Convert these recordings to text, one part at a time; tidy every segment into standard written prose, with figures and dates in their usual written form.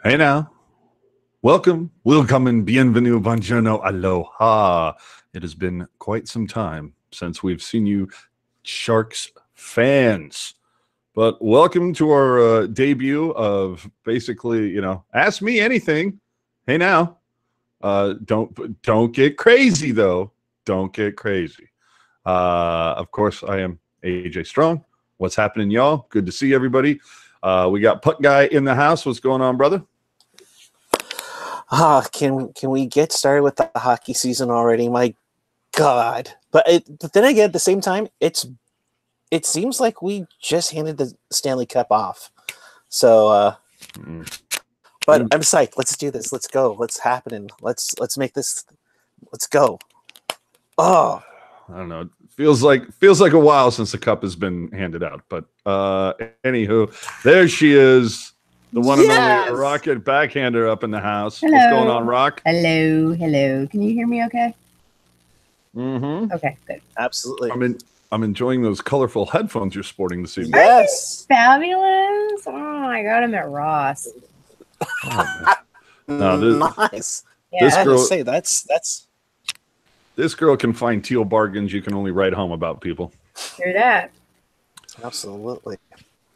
Hey now. Welcome, bienvenue, buongiorno, aloha. It has been quite some time since we've seen you Sharks fans. But welcome to our debut of basically, ask me anything. Hey now. Don't get crazy though. Don't get crazy. Of course, I am AJ Strong. What's happening, y'all? Good to see everybody. We got Puck Guy in the house. What's going on, brother? Can we get started with the hockey season already? My God! But then again, at the same time, it seems like we just handed the Stanley Cup off. So, but I'm psyched. Let's do this. Let's go. What's happening? Let's make this. Let's go. Oh, I don't know. It feels like a while since the cup has been handed out. But anywho, there she is. The one and only Rocket backhander up in the house. Hello. What's going on, Rock? Hello. Can you hear me okay? Mm-hmm. Okay, good. absolutely. I'm enjoying those colorful headphones you're sporting this evening. Yes. Fabulous. Oh, I got them at Ross. Nice. Yeah. This girl, Say that's this girl can find Teal bargains you can only write home about, people. Hear that? absolutely.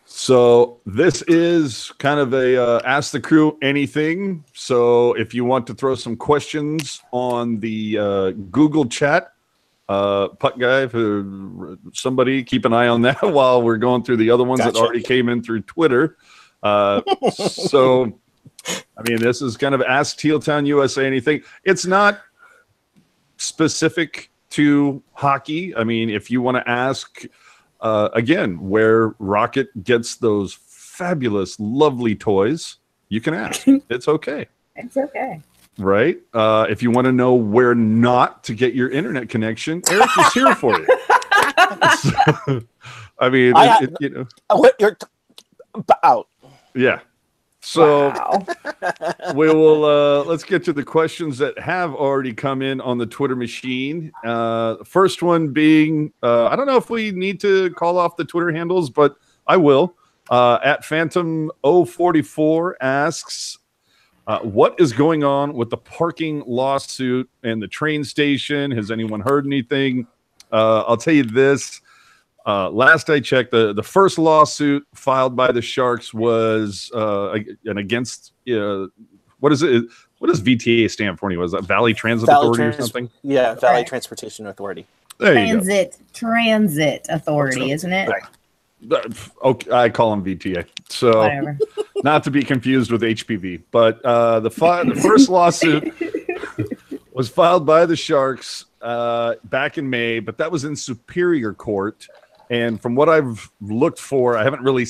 So this is kind of a ask the crew anything. So if you want to throw some questions on the Google chat, Puck Guy, somebody keep an eye on that while we're going through the other ones that already came in through Twitter. So, I mean, this is kind of ask Tealtown USA anything. It's not specific to hockey. I mean, if you want to ask... again, where Rocket gets those fabulous, lovely toys, you can ask. It's okay. It's okay. Right? If you want to know where not to get your internet connection, Erik is here for you. So, I mean, You're out. Yeah. So Wow. we will let's get to the questions that have already come in on the Twitter machine. First one being, I don't know if we need to call off the Twitter handles, but I will. At Phantom 044 asks, what is going on with the parking lawsuit and the train station? Has anyone heard anything? I'll tell you this. Last I checked, the first lawsuit filed by the Sharks was an against what is it? What does VTA stand for? Was that Valley Transit Authority or something? Yeah, Valley Transportation Authority. There you go. Transit Authority, isn't it? Okay, I call them VTA. So Whatever. not to be confused with HPV, but the first lawsuit was filed by the Sharks back in May, but that was in Superior Court. And from what I've looked for, I haven't really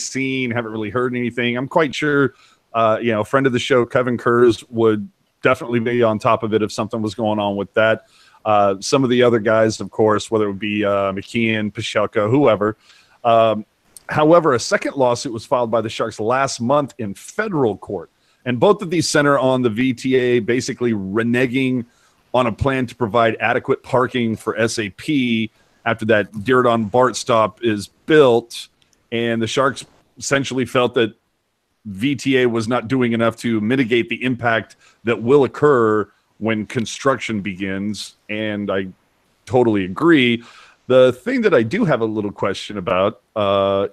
heard anything. I'm quite sure, a friend of the show, Kevin Kurz, would definitely be on top of it if something was going on with that. Some of the other guys, of course, whether it would be McKeon, Pashelka, whoever. However, a second lawsuit was filed by the Sharks last month in federal court. And both of these center on the VTA basically reneging on a plan to provide adequate parking for SAP after that Diridon BART stop is built, and the Sharks essentially felt that VTA was not doing enough to mitigate the impact that will occur when construction begins, and I totally agree. The thing that I do have a little question about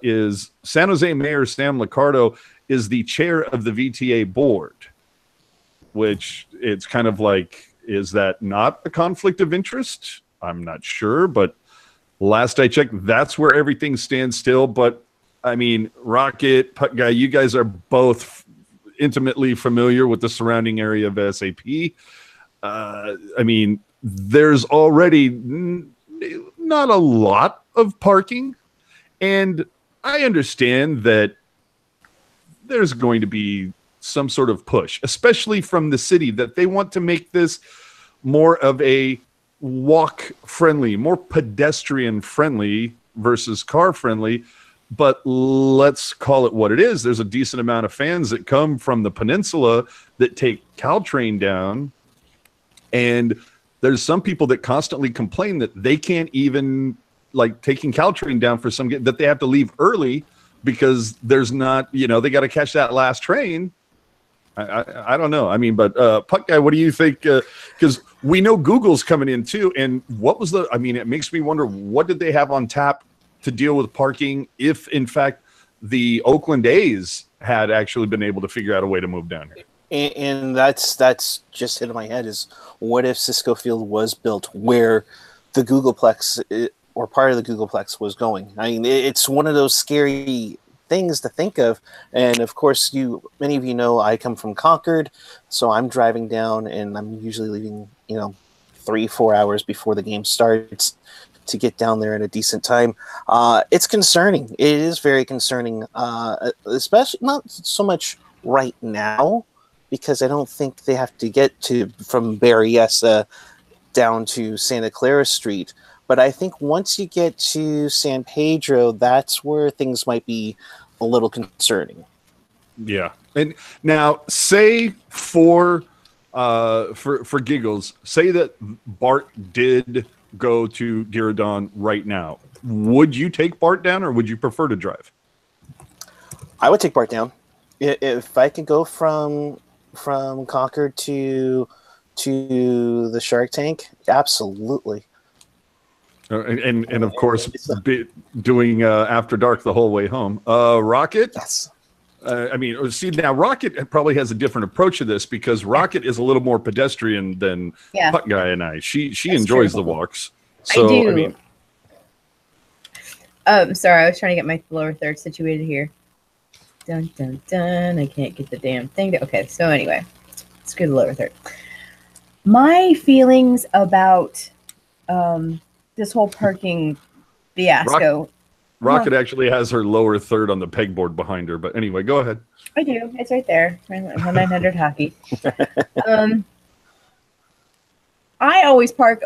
is San Jose Mayor Sam Liccardo is the chair of the VTA board, which it's kind of like, is that not a conflict of interest? I'm not sure, but last I checked, that's where everything stands still. But I mean, Rocket, Puck Guy, you guys are both intimately familiar with the surrounding area of SAP. I mean, there's already not a lot of parking. And I understand that there's going to be some sort of push, especially from the city, that they want to make this more of a walk-friendly, more pedestrian-friendly versus car-friendly. But let's call it what it is. There's a decent amount of fans that come from the peninsula that take Caltrain down, and there's some people that constantly complain that they can't even, like, taking Caltrain down for some, that they have to leave early because there's not, they got to catch that last train. I don't know. I mean, but Puck Guy, what do you think? Because we know Google's coming in too. And what was the? I mean, it makes me wonder, what did they have on tap to deal with parking if, in fact, the Oakland A's had actually been able to figure out a way to move down here? And that's just hit in my head is, what if Cisco Field was built where the Googleplex or part of the Googleplex was going? I mean, it's one of those scary things to think of. And of course, many of you know I come from Concord, so I'm driving down, and I'm usually leaving 3-4 hours before the game starts to get down there in a decent time. It's concerning. It is very concerning, especially not so much right now, because I don't think they have to get from Berryessa down to Santa Clara Street. But I think once you get to San Pedro, that's where things might be a little concerning. Yeah. And now, say for giggles, say that Bart did go to Diridon right now. Would you take Bart down, or would you prefer to drive? I would take Bart down. If I could go from Concord to the Shark Tank, absolutely. And of course, doing After Dark the whole way home. Rocket? Yes. I mean, see, now Rocket probably has a different approach to this, because Rocket is a little more pedestrian than Puck Guy and I. She enjoys the walks. So, I do. I mean, sorry, I was trying to get my lower third situated here. Dun, dun, dun. I can't get the damn thing. Okay, so anyway, let's go to the lower third. My feelings about this whole parking fiasco. Rocket actually has her lower third on the pegboard behind her. But anyway, go ahead. I do. It's right there. 900 hockey. I always park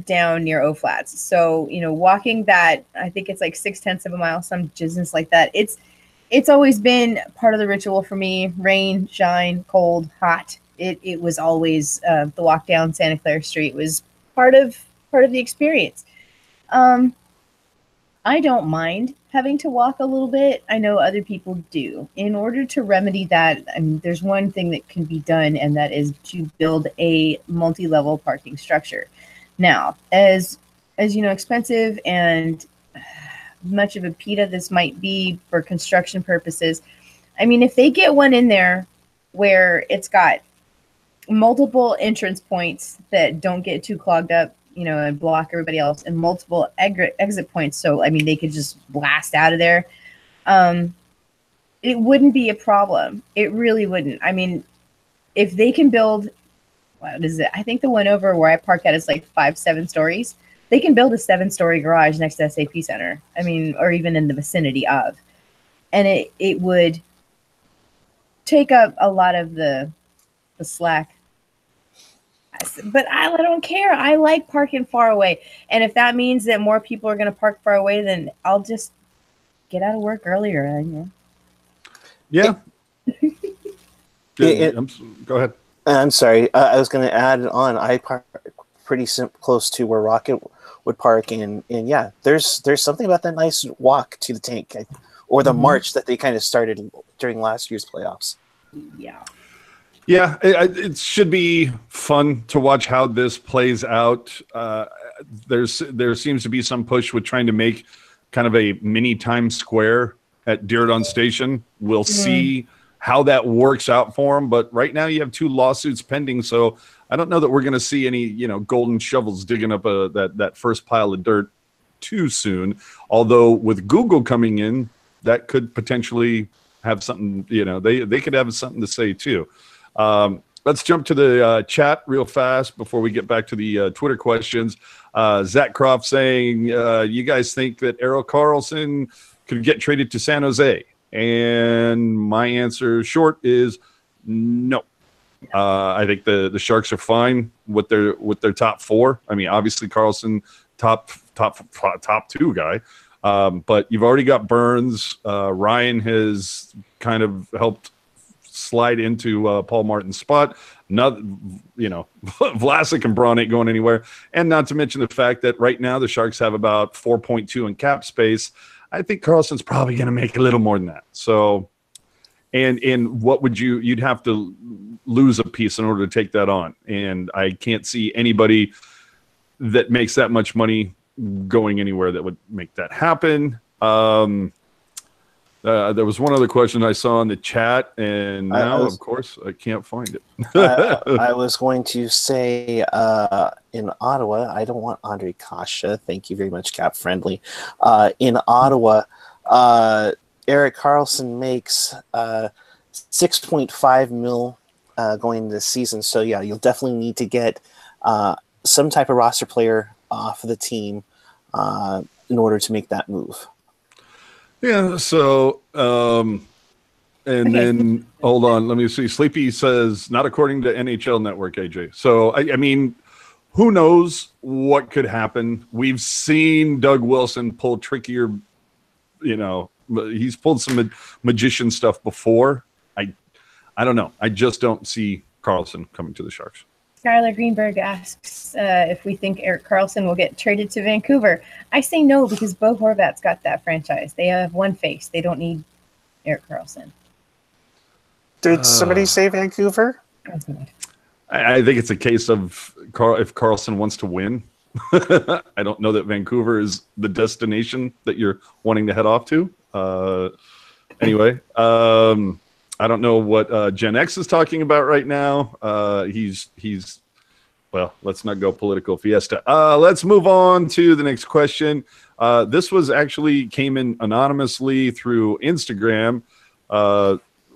down near O Flats. So, walking that, I think it's like 0.6 of a mile, some business like that. It's always been part of the ritual for me. Rain, shine, cold, hot. It was always the walk down Santa Clara Street was part of the experience. I don't mind having to walk a little bit. I know other people do. In order to remedy that, I mean, there's one thing that can be done, and that is to build a multi-level parking structure. Now, as expensive and much of a PETA this might be for construction purposes, I mean, if they get one in there where it's got multiple entrance points that don't get too clogged up, and block everybody else, and multiple exit points. So, I mean, they could just blast out of there. It wouldn't be a problem. It really wouldn't. I mean, if they can build, what is it? I think the one over where I park at is like 7 stories. They can build a 7-story garage next to SAP Center. I mean, or even in the vicinity of. And it would take up a lot of the slack. But I don't care. I like parking far away. And if that means that more people are going to park far away, then I'll just get out of work earlier. Yeah. Go ahead. I'm sorry. I was going to add on. I park pretty close to where Rocket would park. And yeah, there's something about that nice walk to the tank, or the march that they kind of started during last year's playoffs. Yeah. Yeah, it should be fun to watch how this plays out. There seems to be some push with trying to make kind of a mini Times Square at Diridon Station. We'll see how that works out for them. But right now you have 2 lawsuits pending, so I don't know that we're going to see any golden shovels digging up that first pile of dirt too soon. Although with Google coming in, that could potentially have something. They could have something to say too. Let's jump to the chat real fast before we get back to the Twitter questions. Zach Croft saying, you guys think that Erik Karlsson could get traded to San Jose? And my answer short is no. I think the Sharks are fine with their top 4. I mean, obviously Karlsson, top 2 guy. But you've already got Burns. Ryan has kind of helped slide into Paul Martin's spot. Vlasic and Braun ain't going anywhere. And not to mention the fact that right now the Sharks have about 4.2 in cap space. I think Karlsson's probably going to make a little more than that. So And what would you'd have to lose a piece in order to take that on. And I can't see anybody that makes that much money going anywhere that would make that happen. There was one other question I saw in the chat, and now, of course, I can't find it. I was going to say in Ottawa, I don't want Andre Kasha. Thank you very much, Cap Friendly. In Ottawa, Erik Karlsson makes 6.5 mil going this season. So, yeah, you'll definitely need to get some type of roster player off of the team in order to make that move. Yeah, so, then, hold on, let me see. Sleepy says, not according to NHL Network, AJ. So, I mean, who knows what could happen? We've seen Doug Wilson pull trickier, he's pulled some magician stuff before. I don't know. I just don't see Karlsson coming to the Sharks. Skylar Greenberg asks if we think Erik Karlsson will get traded to Vancouver. I say no, because Bo Horvat's got that franchise. They have one face. They don't need Erik Karlsson. Did somebody say Vancouver? I think it's a case of if Karlsson wants to win. I don't know that Vancouver is the destination that you're wanting to head off to. Anyway, I don't know what Gen X is talking about right now. He's well, let's not go political fiesta. Let's move on to the next question. This was actually came in anonymously through Instagram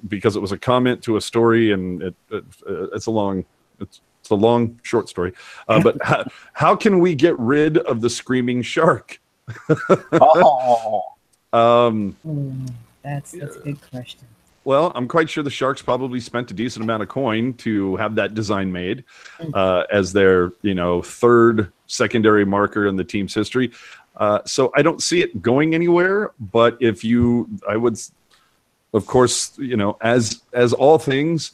because it was a comment to a story, and it's a long short story. But how can we get rid of the screaming shark? That's a good question. Well, I'm quite sure the Sharks probably spent a decent amount of coin to have that design made as their, third secondary marker in the team's history. So I don't see it going anywhere. But I would, of course, as all things,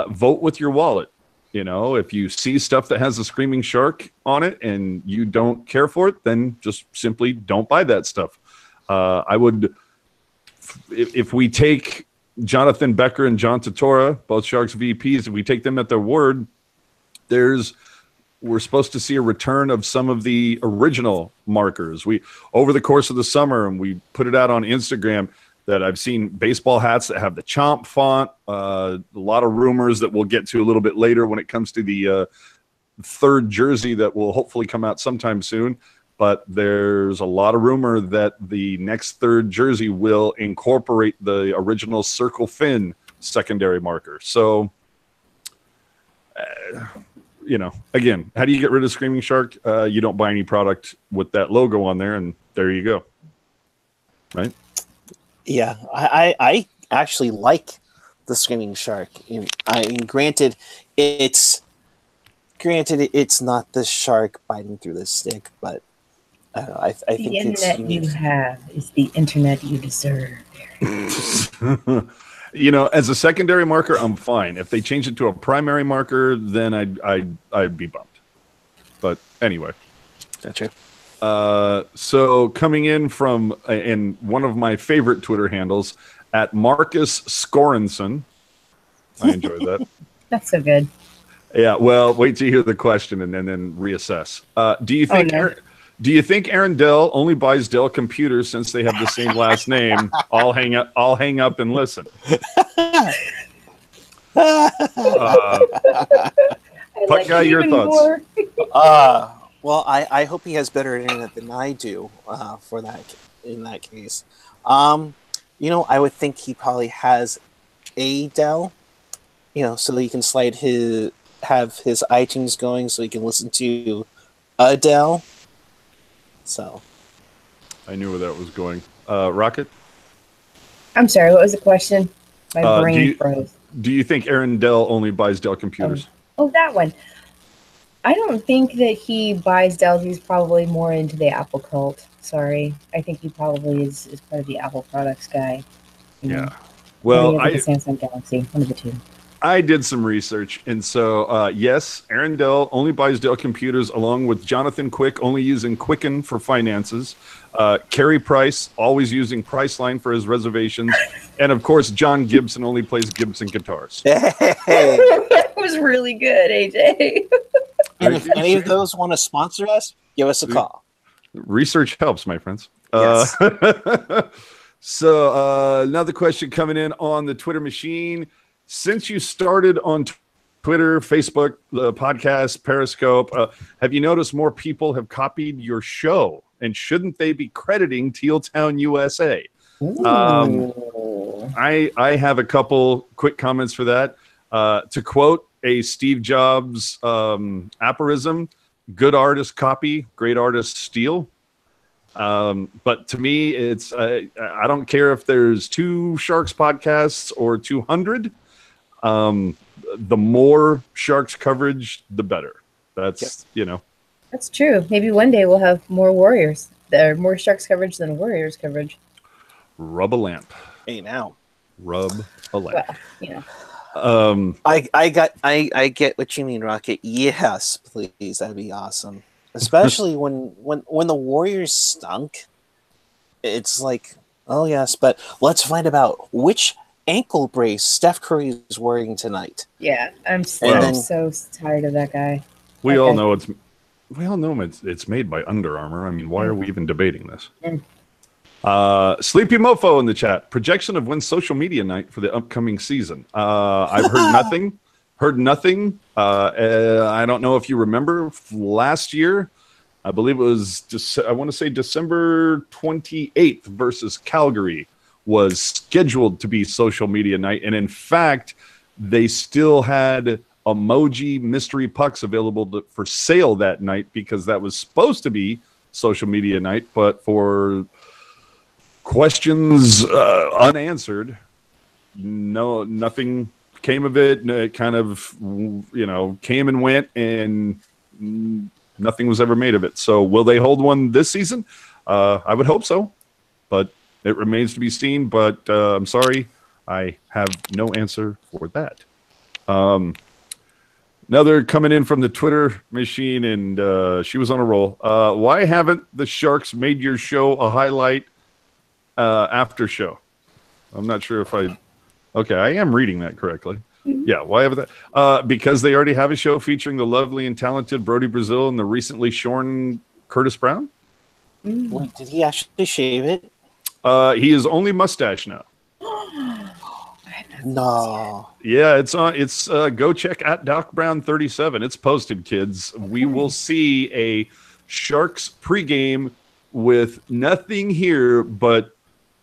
vote with your wallet. If you see stuff that has a screaming shark on it and you don't care for it, then just simply don't buy that stuff. I would, if we take Jonathan Becker and John Totora, both Sharks VPs, if we take them at their word, we're supposed to see a return of some of the original markers. Over the course of the summer, and we put it out on Instagram, that I've seen baseball hats that have the Chomp font. A lot of rumors that we'll get to a little bit later when it comes to the third jersey that will hopefully come out sometime soon. But there's a lot of rumor that the next third jersey will incorporate the original Circle Fin secondary marker. So, again, how do you get rid of Screaming Shark? You don't buy any product with that logo on there, and there you go. Right? Yeah, I actually like the Screaming Shark. Granted, it's not the shark biting through the stick, but I think the internet you have is the internet you deserve. As a secondary marker, I'm fine. If they change it to a primary marker, then I'd be bummed. But anyway, gotcha. So coming in from in one of my favorite Twitter handles at Marcus Scorenson, I enjoyed that. That's so good. Yeah. Well, wait till you hear the question and then reassess. Do you think? Do you think Aaron Dell only buys Dell computers since they have the same last name? I'll hang up and listen. Puck guy, your thoughts? Well, I hope he has better internet than I do for that. In that case, I would think he probably has a Dell, so he can have his iTunes going, so he can listen to Adele. So, I knew where that was going. Rocket? I'm sorry, what was the question? My brain froze. Do you think Aaron Dell only buys Dell computers? Oh, that one. I don't think that he buys Dell. He's probably more into the Apple cult. Sorry. I think he probably is part of the Apple products guy. Yeah. Well, the Samsung Galaxy, one of the two. I did some research, and so yes, Aaron Dell only buys Dell computers, along with Jonathan Quick, only using Quicken for finances. Kerry Price, always using Priceline for his reservations, and of course, John Gibson only plays Gibson guitars. That was really good, AJ. And if any of those want to sponsor us, give us a call. Research helps, my friends. Yes. So another question coming in on the Twitter machine. Since you started on Twitter, Facebook, the podcast, Periscope, have you noticed more people have copied your show? And shouldn't they be crediting Teal Town USA? I have a couple quick comments for that. To quote a Steve Jobs aphorism, good artist copy, great artist steal. But to me, it's I don't care if there's 2 Sharks podcasts or 200. The more Sharks coverage, the better. That's, That's true. Maybe one day we'll have more Warriors. There are more Sharks coverage than Warriors coverage. Rub a lamp. Hey, now. Rub a lamp. Well, I get what you mean, Rocket. Yes, please. That'd be awesome. Especially when the Warriors stunk. It's like, oh yes, but let's find out which ankle brace Steph Curry is wearing tonight. Yeah, I'm so tired of that guy. We all know it's made by Under Armour. I mean, why are we even debating this? Sleepy Mofo in the chat. Projection of when social media night for the upcoming season. I've heard nothing. I don't know if you remember last year. I believe it was I want to say December 28th versus Calgary was scheduled to be social media night. And in fact, they still had emoji mystery pucks available for sale that night because that was supposed to be social media night. But for questions unanswered, nothing came of it. It kind of, came and went, and nothing was ever made of it. So will they hold one this season? I would hope so, but it remains to be seen. But I'm sorry, I have no answer for that. Another coming in from the Twitter machine, and she was on a roll. Why haven't the Sharks made your show a highlight after show? I'm not sure if I am reading that correctly. Yeah, why haven't that? Because they already have a show featuring the lovely and talented Brody Brazil and the recently shorn Curtis Brown. Wait, did he actually shave it? He is only mustache now. No. Yeah, it's on. It's go check at Doc Brown 37. It's posted, kids. We will see a Sharks pregame with nothing here but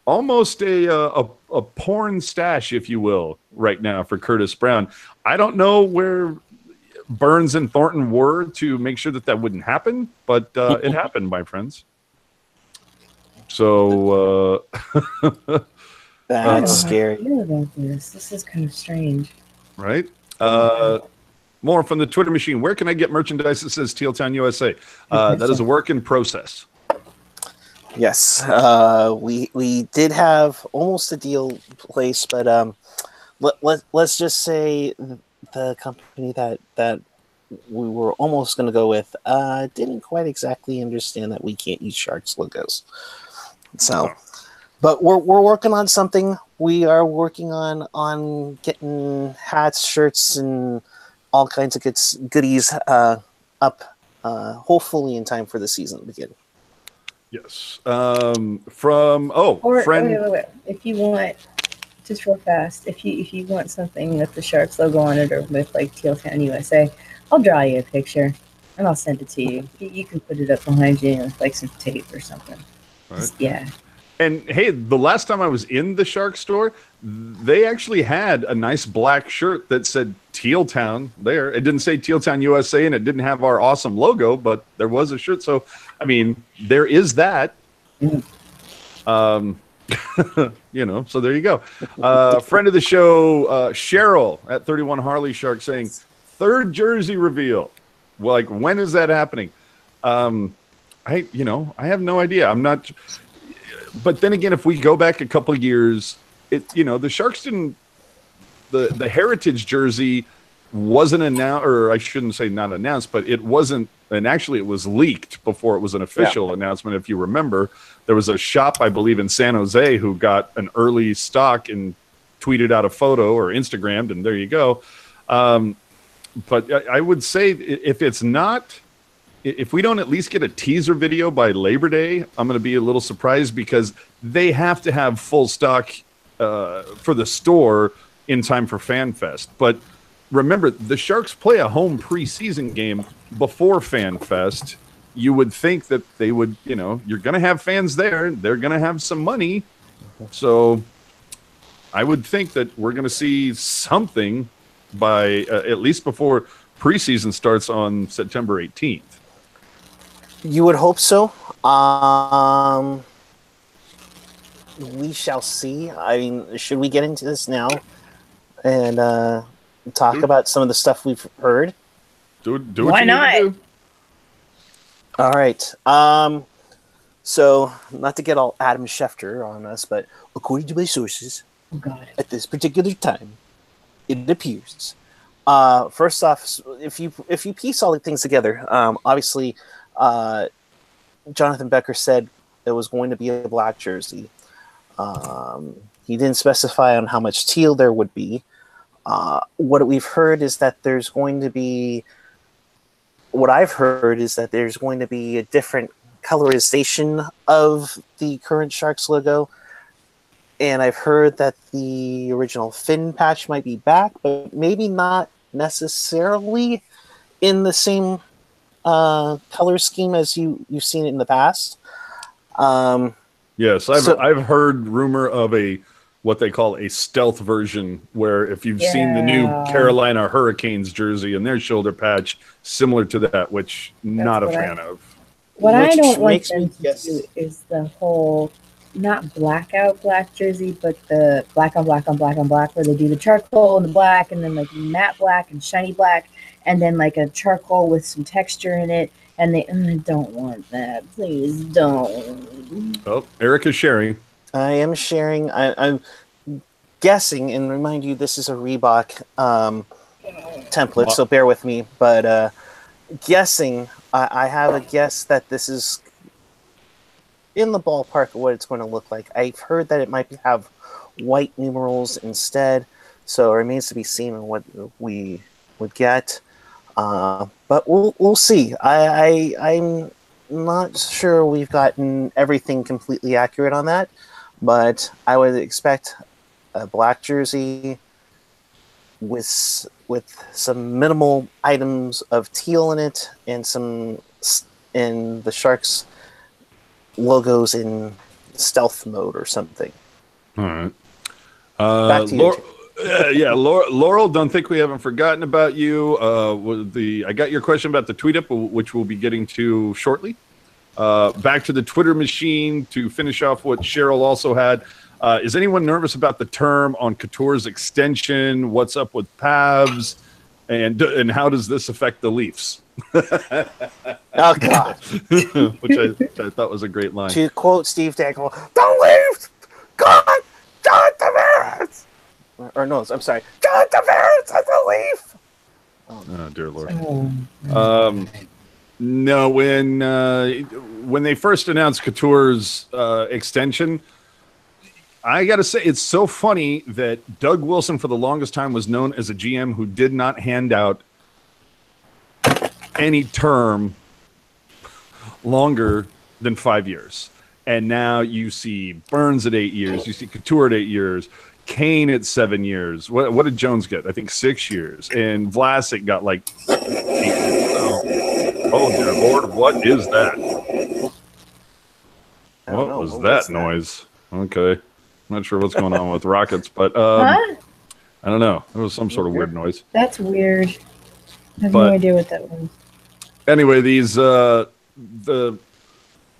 almost a porn stash, if you will, right now for Curtis Brown. I don't know where Burns and Thornton were to make sure that wouldn't happen, but it happened, my friends. So that's scary. I know about this. This is kind of strange. Right? More from the Twitter machine. Where can I get merchandise that says Teal Town USA? That is a work in process. Yes, we did have almost a deal placed, but let's just say the company that we were almost going to go with didn't quite exactly understand that we can't use Sharks logos. So, but we're working on something. We are working on getting hats, shirts, and all kinds of goodies up, hopefully in time for the season to begin. Yes. Friend. Wait. If you want, just real fast, if you want something with the Sharks logo on it or with like Teal Town USA, I'll draw you a picture and I'll send it to you. You can put it up behind you with like some tape or something. Right. Yeah. And hey, the last time I was in the Shark store, they actually had a nice black shirt that said Teal Town there. It didn't say Teal Town USA, and it didn't have our awesome logo, but there was a shirt. So, I mean, there is that. So there you go. Friend of the show, Cheryl at 31 Harley Shark saying, third jersey reveal. Well, like, when is that happening? I have no idea. I'm not. But then again, if we go back a couple of years, the Sharks didn't the Heritage jersey wasn't announced, or I shouldn't say not announced, but it wasn't, and actually it was leaked before it was an official announcement. If you remember, there was a shop, I believe, in San Jose who got an early stock and tweeted out a photo or Instagrammed, and there you go. But I would say if it's not, if we don't at least get a teaser video by Labor Day, I'm going to be a little surprised, because they have to have full stock for the store in time for FanFest. But remember, the Sharks play a home preseason game before FanFest. You would think that they would, you're going to have fans there. They're going to have some money. So I would think that we're going to see something by at least before preseason starts on September 18th. You would hope so. We shall see. I mean, should we get into this now and talk about some of the stuff we've heard? Do what Why you not? need to do. All right. So, not to get all Adam Schefter on us, but according to my sources, Oh God. at this particular time, it appears. First off, if you piece all the things together, obviously, Jonathan Becker said it was going to be a black jersey. He didn't specify on how much teal there would be. What we've heard is that there's going to be. What I've heard is that there's going to be a different colorization of the current Sharks logo. And I've heard that the original fin patch might be back, but maybe not necessarily in the same color scheme as you've seen it in the past. Yes, I've heard rumor of what they call a stealth version, where if you've seen the new Carolina Hurricanes jersey and their shoulder patch, similar to that, which not a fan of. What I Which don't want makes them me to guess- do is the whole, not blackout black jersey, but the black on black on black on black, where they do the charcoal and the black, and then like matte black and shiny black, and then like a charcoal with some texture in it. And I don't want that. Please don't. Oh, Eric is sharing. I am sharing. I'm guessing, and remind you, this is a Reebok template, so bear with me. But guessing, I have a guess that this is in the ballpark of what it's going to look like. I've heard that it might have white numerals instead, so it remains to be seen on what we would get. But we'll see. I'm not sure we've gotten everything completely accurate on that, but I would expect a black jersey with some minimal items of teal in it, and the Sharks logos in stealth mode or something. All right. Back to you. Laurel, don't think we haven't forgotten about you. I got your question about the tweet up, which we'll be getting to shortly. Back to the Twitter machine to finish off what Cheryl also had. Is anyone nervous about the term on Couture's extension? What's up with Pavs? And how does this affect the Leafs? Oh, God. which I thought was a great line. To quote Steve Dangle, the Leafs! God! John Tavares! Or no, I'm sorry. John Tavares as a Leaf! Oh, dear Lord. Oh, No, when they first announced Couture's extension, I got to say, it's so funny that Doug Wilson for the longest time was known as a GM who did not hand out any term longer than 5 years. And now you see Burns at 8 years. You see Couture at 8 years. Kane at 7 years. What did Jones get? I think 6 years. And Vlasic got like 8 years. Oh, dear Lord, what is that? What was that noise? Okay. I'm not sure what's going on with Rockets, but huh? I don't know. It was some sort of weird noise. That's weird. I have But- no idea what that was. Anyway, these the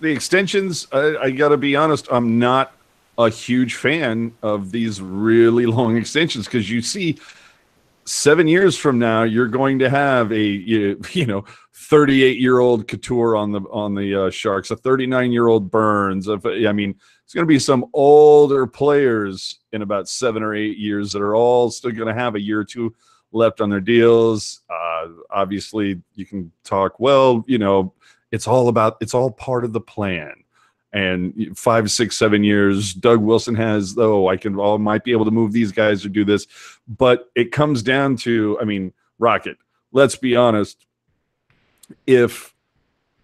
extensions, I got to be honest, I'm not a huge fan of these really long extensions, because you see 7 years from now, you're going to have a 38-year-old Couture on the Sharks, a 39-year-old Burns. I mean, it's going to be some older players in about 7 or 8 years that are all still going to have a year or two left on their deals. Obviously, you can talk, well, it's all part of the plan. And 5, 6, 7 years, Doug Wilson has, might be able to move these guys or do this. But it comes down to, I mean, Rocket, let's be honest. If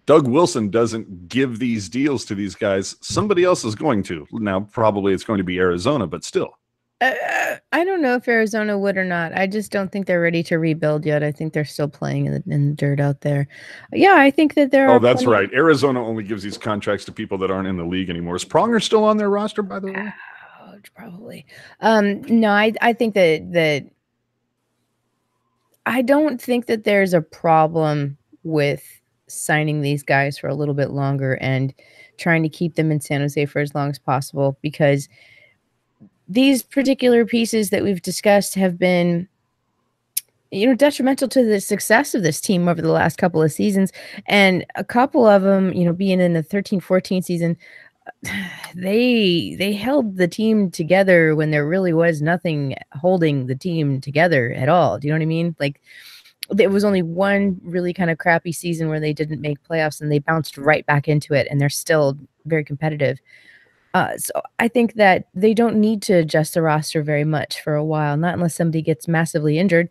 Doug Wilson doesn't give these deals to these guys, somebody else is going to. Now, probably it's going to be Arizona, but still. I don't know if Arizona would or not. I just don't think they're ready to rebuild yet. I think they're still playing in the dirt out there. Yeah, I think that there are. Oh, that's right. Arizona only gives these contracts to people that aren't in the league anymore. Is Pronger still on their roster, by the way? Probably. No, I think that I don't think that there's a problem with signing these guys for a little bit longer and trying to keep them in San Jose for as long as possible, because these particular pieces that we've discussed have been, detrimental to the success of this team over the last couple of seasons. And a couple of them, being in the 13-14 season, they held the team together when there really was nothing holding the team together at all. Do you know what I mean? Like, there was only one really kind of crappy season where they didn't make playoffs, and they bounced right back into it, and they're still very competitive. So I think that they don't need to adjust the roster very much for a while, not unless somebody gets massively injured.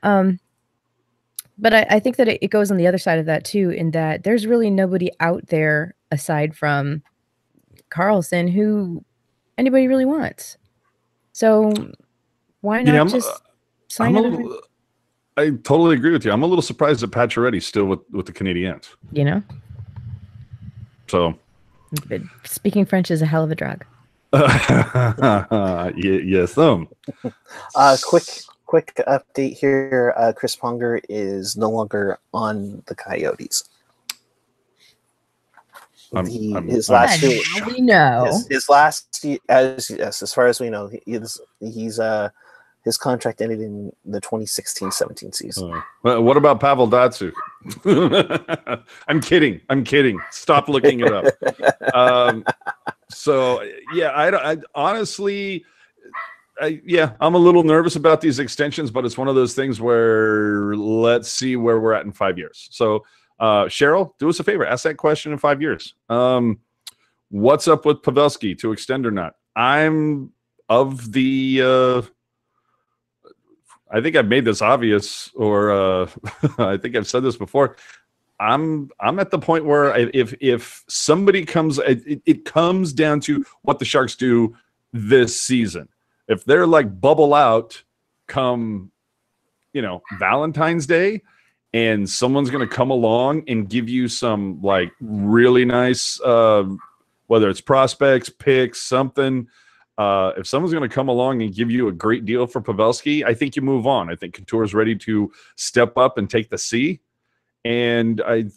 But I think that it goes on the other side of that too, in that there's really nobody out there aside from Carlson who anybody really wants. So why not just sign him? I totally agree with you. I'm a little surprised that Pacioretty's still with the Canadiens. So. But speaking French is a hell of a drug. Yes. Quick update here. Chris Pronger is no longer on the Coyotes. His last year, we know. His last year, as far as we know, he's his contract ended in the 2016-17 season. What about Pavel Datsyuk? I'm kidding. Stop looking it up. So yeah, I honestly, I'm a little nervous about these extensions, but it's one of those things where let's see where we're at in 5 years. So Cheryl, do us a favor, ask that question in 5 years. What's up with Pavelski, to extend or not? I'm of the I think I've made this obvious, or I think I've said this before. I'm at the point where if somebody comes, it comes down to what the Sharks do this season. If they're like bubble out come, Valentine's Day, and someone's going to come along and give you some like really nice, whether it's prospects, picks, something. If someone's going to come along and give you a great deal for Pavelski, I think you move on. I think Couture's ready to step up and take the C. And I'm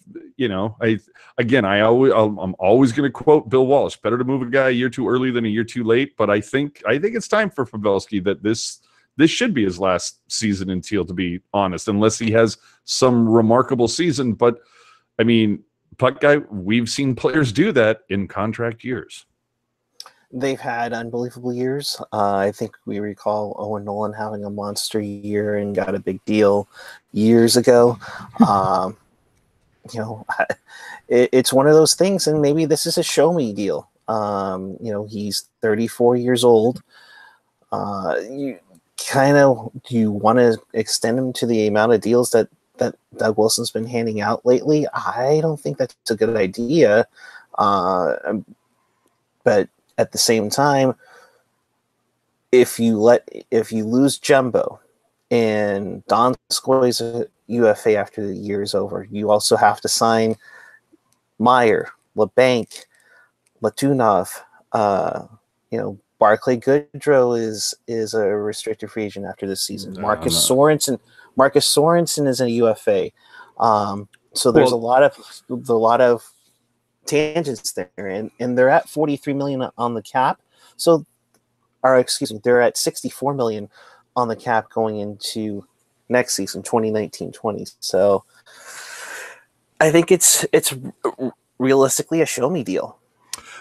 always going to quote Bill Walsh: better to move a guy a year too early than a year too late. But I think it's time for Pavelski that this should be his last season in Teal, to be honest, unless he has some remarkable season. But I mean, puck guy, we've seen players do that in contract years. They've had unbelievable years. I think we recall Owen Nolan having a monster year and got a big deal years ago. It's one of those things, and maybe this is a show me deal. He's 34 years old. Do you want to extend him to the amount of deals that Doug Wilson's been handing out lately? I don't think that's a good idea. But at the same time, if you lose Jumbo and Donskoy's a UFA after the year is over, you also have to sign Meyer, LeBanc, Latunov. Barclay Goodrow is a restricted free agent after this season. Marcus Sorensen is a UFA. So there's a lot of tangents there, and they're at $43 million on the cap. So, they're at $64 million on the cap going into next season, 2019-20. So I think it's realistically a show me deal.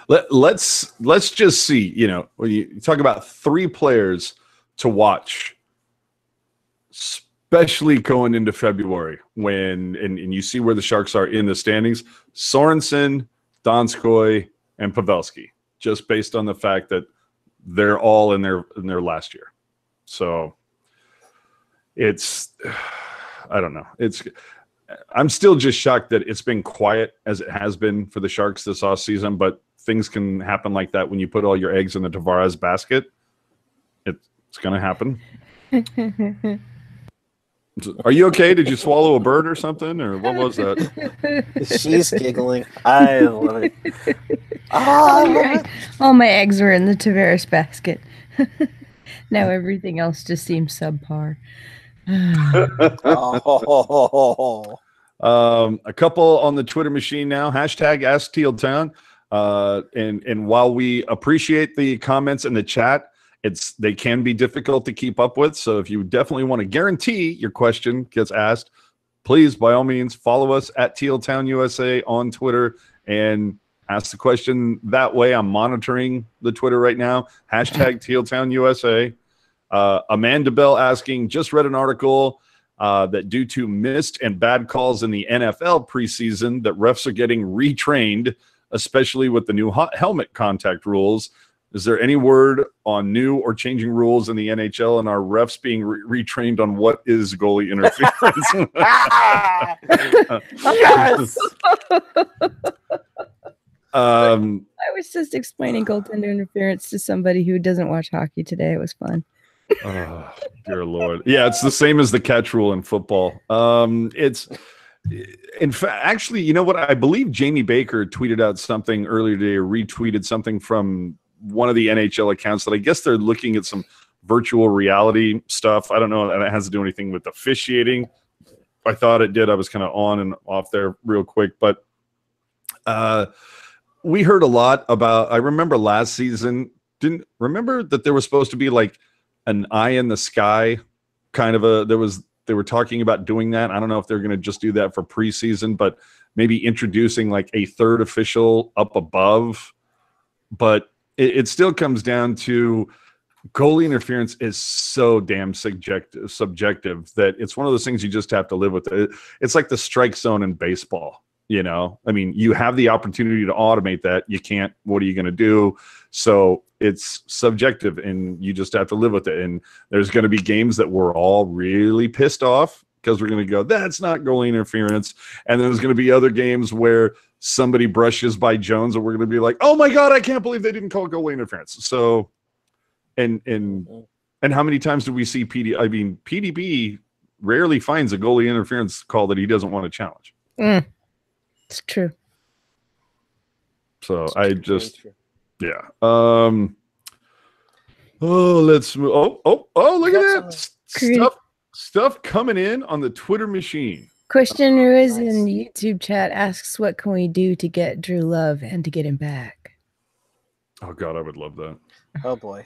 Let's just see. You know, when you talk about 3 players to watch, especially going into February, when and you see where the Sharks are in the standings: Sorensen, Donskoy, and Pavelski. Just based on the fact that they're all in their last year. So it's, I don't know. I'm still just shocked that it's been quiet as it has been for the Sharks this offseason, but things can happen like that when you put all your eggs in the Tavares basket. It's going to happen. Are you okay? Did you swallow a bird or something, or what was that? She's giggling. I love it. Oh, all my eggs were in the Tavares basket. Now everything else just seems subpar. A couple on the Twitter machine now. Hashtag Ask Teal Town. And while we appreciate the comments in the chat, they can be difficult to keep up with. So if you definitely want to guarantee your question gets asked, please, by all means, follow us at Teal Town USA on Twitter and ask the question that way. I'm monitoring the Twitter right now. Hashtag Teal Town USA. Amanda Bell asking, just read an article that due to missed and bad calls in the NFL preseason, that refs are getting retrained, especially with the new helmet contact rules. Is there any word on new or changing rules in the NHL and are refs being retrained on what is goalie interference? yes. I was just explaining goaltender interference to somebody who doesn't watch hockey today. It was fun. Oh, dear Lord. Yeah, it's the same as the catch rule in football. It's, in fact, actually, you know what? I believe Jamie Baker tweeted out something earlier today, or retweeted something from one of the NHL accounts that I guess they're looking at some virtual reality stuff. I don't know, and it has to do anything with officiating. I thought it did. I was kind of on and off there real quick, but we heard a lot about, I remember last season, didn't remember that there was supposed to be like an eye in the sky kind of they were talking about doing that. I don't know if they're going to just do that for preseason, but maybe introducing like a third official up above. But it still comes down to goalie interference is so damn subjective that it's one of those things you just have to live with. It's like the strike zone in baseball. You know, I mean, you have the opportunity to automate that. You can't. What are you going to do? So it's subjective, and you just have to live with it. And there's going to be games that we're all really pissed off because we're going to go, that's not goalie interference. And then there's going to be other games where somebody brushes by Jones, and we're going to be like, oh my God, I can't believe they didn't call goalie interference. So, and how many times do we see PDB rarely finds a goalie interference call that he doesn't want to challenge. It's true. So I just, yeah. Let's move. Look at that stuff coming in on the Twitter machine. Christian Ruiz in the YouTube chat asks, what can we do to get Drew Love and to get him back? Oh God, I would love that. Oh boy.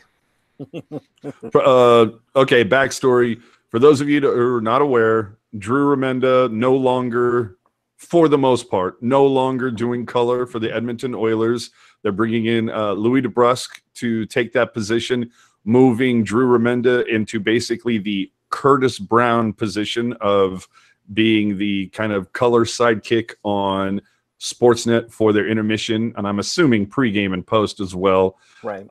Okay, backstory. For those of you who are not aware, Drew Remenda no longer, for the most part, no longer doing color for the Edmonton Oilers. They're bringing in Louis DeBrusk to take that position, moving Drew Remenda into basically the Curtis Brown position of being the kind of color sidekick on Sportsnet for their intermission, and I'm assuming pregame and post as well. Right.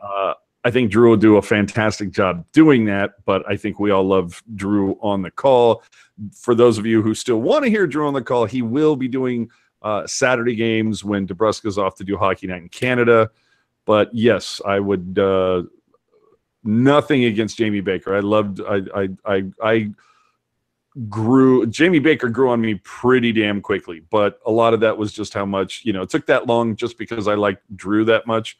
I think Drew will do a fantastic job doing that, but I think we all love Drew on the call. For those of you who still want to hear Drew on the call, he will be doing Saturday games when DeBrusk is off to do Hockey Night in Canada. But yes, I would nothing against Jamie Baker. Jamie Baker grew on me pretty damn quickly, but a lot of that was just how much, it took that long just because I liked Drew that much.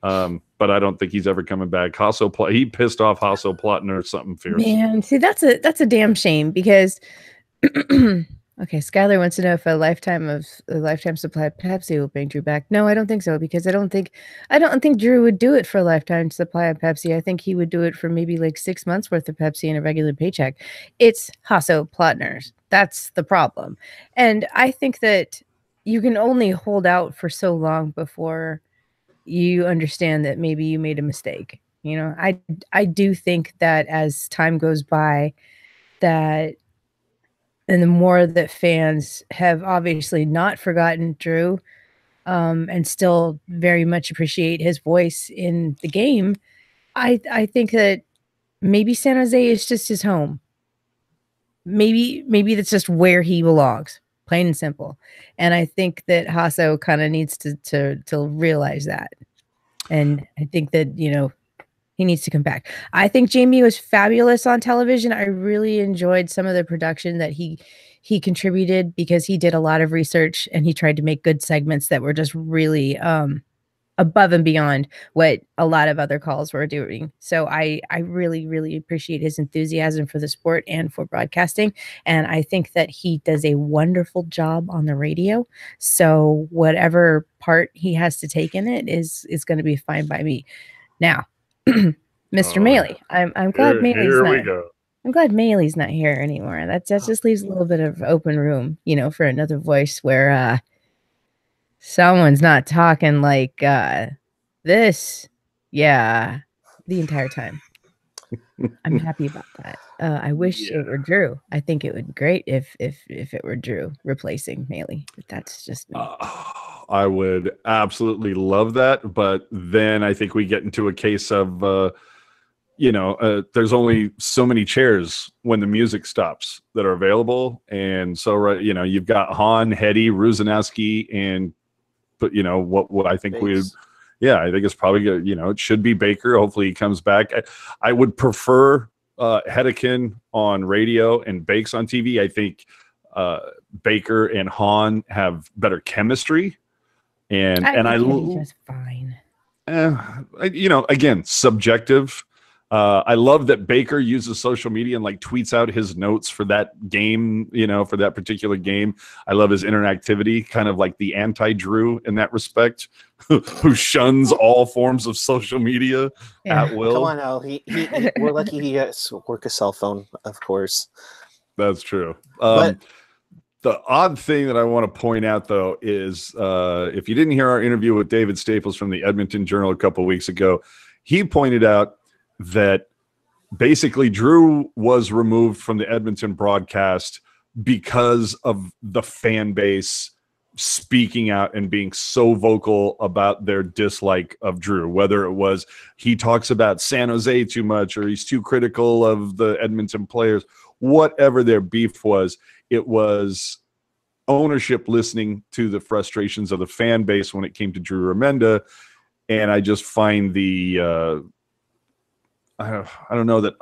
But I don't think he's ever coming back. He pissed off Hasso Plattner or something fierce. Man, see, that's a damn shame because Okay, Skylar wants to know if a lifetime supply of Pepsi will bring Drew back. No, I don't think so, because I don't think Drew would do it for a lifetime supply of Pepsi. I think he would do it for maybe like 6 months worth of Pepsi and a regular paycheck. It's Hasso Plotners. That's the problem. And I think that you can only hold out for so long before you understand that maybe you made a mistake. You know, I do think that as time goes by, that and the more that fans have obviously not forgotten Drew, and still very much appreciate his voice in the game, I think that maybe San Jose is just his home. Maybe that's just where he belongs, plain and simple. And I think that Hasso kind of needs to realize that. And I think that, you know, he needs to come back. I think Jamie was fabulous on television. I really enjoyed some of the production that he contributed, because he did a lot of research and he tried to make good segments that were just really above and beyond what a lot of other calls were doing. So I really, really appreciate his enthusiasm for the sport and for broadcasting. And I think that he does a wonderful job on the radio. So whatever part he has to take in it is going to be fine by me. Now, Mr. Maley, I'm glad I'm glad Maley's not here anymore. That just leaves a little bit of open room, you know, for another voice where someone's not talking like this. Yeah, the entire time. I'm happy about that. I wish it were Drew. I think it would be great if it were Drew replacing Maley. But that's just me. I would absolutely love that, but then I think we get into a case of there's only so many chairs when the music stops that are available, and so you've got Hahn, Hetty, Ruzanowski, and what I think I think it's probably good. It should be Baker. Hopefully he comes back. I would prefer Hedekin on radio and Bakes on TV. I think Baker and Hahn have better chemistry. And I just fine. Again, subjective. I love that Baker uses social media and tweets out his notes for that game, for that particular game. I love his interactivity, kind of like the anti-Drew in that respect, who shuns all forms of social media at will. Come on now, we're lucky he has work a cell phone, of course. That's true. But the odd thing that I want to point out, though, is if you didn't hear our interview with David Staples from the Edmonton Journal a couple of weeks ago, he pointed out that basically Drew was removed from the Edmonton broadcast because of the fan base speaking out and being so vocal about their dislike of Drew, whether it was he talks about San Jose too much or he's too critical of the Edmonton players, whatever their beef was, it was ownership listening to the frustrations of the fan base when it came to Drew Remenda. And I just find the I don't know that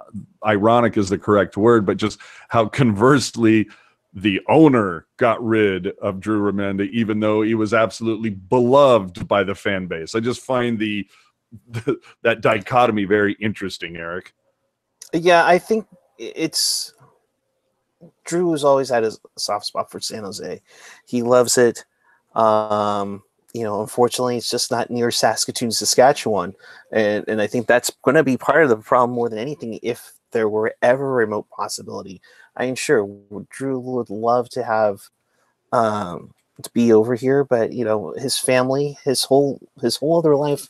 ironic is the correct word, but just how conversely the owner got rid of Drew Remenda, even though he was absolutely beloved by the fan base. I just find that dichotomy very interesting, Eric. Yeah, I think it's Drew has always had a soft spot for San Jose. He loves it. Unfortunately, it's just not near Saskatoon, Saskatchewan. And I think that's going to be part of the problem more than anything. If there were ever a remote possibility, I am sure Drew would love to have to be over here. But, his family, his whole other life,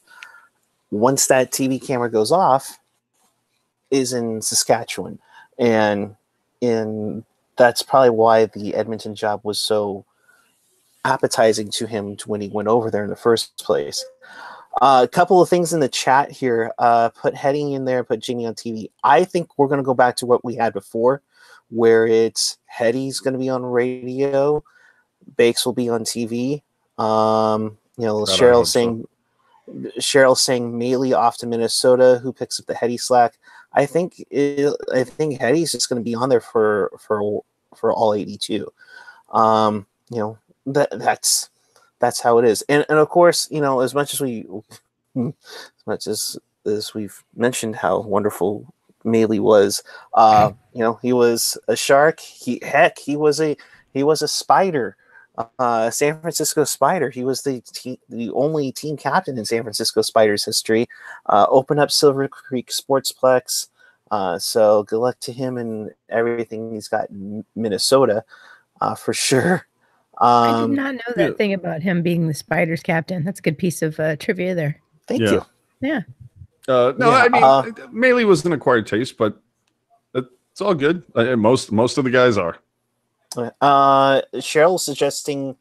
once that TV camera goes off, is in Saskatchewan. And that's probably why the Edmonton job was so appetizing to him when he went over there in the first place. A couple of things in the chat here. Put Hetty in there, put Jamie on TV. I think we're going to go back to what we had before, where it's Hetty's going to be on radio, Bakes will be on TV. Cheryl saying Maley off to Minnesota. Who picks up the Hetty slack? I think Hetty's just going to be on there for all 82. That's how it is. And of course, as much as we've mentioned how wonderful Maley was, he was a shark. He was a He was a Spider, San Francisco Spider. He was the only team captain in San Francisco Spiders history. Opened up Silver Creek Sportsplex. So good luck to him and everything he's got in Minnesota, for sure. I did not know that thing about him being the Spiders captain. That's a good piece of trivia there. Thank you. Yeah. I mean, Melee was an acquired taste, but it's all good. Most of the guys are. Cheryl suggesting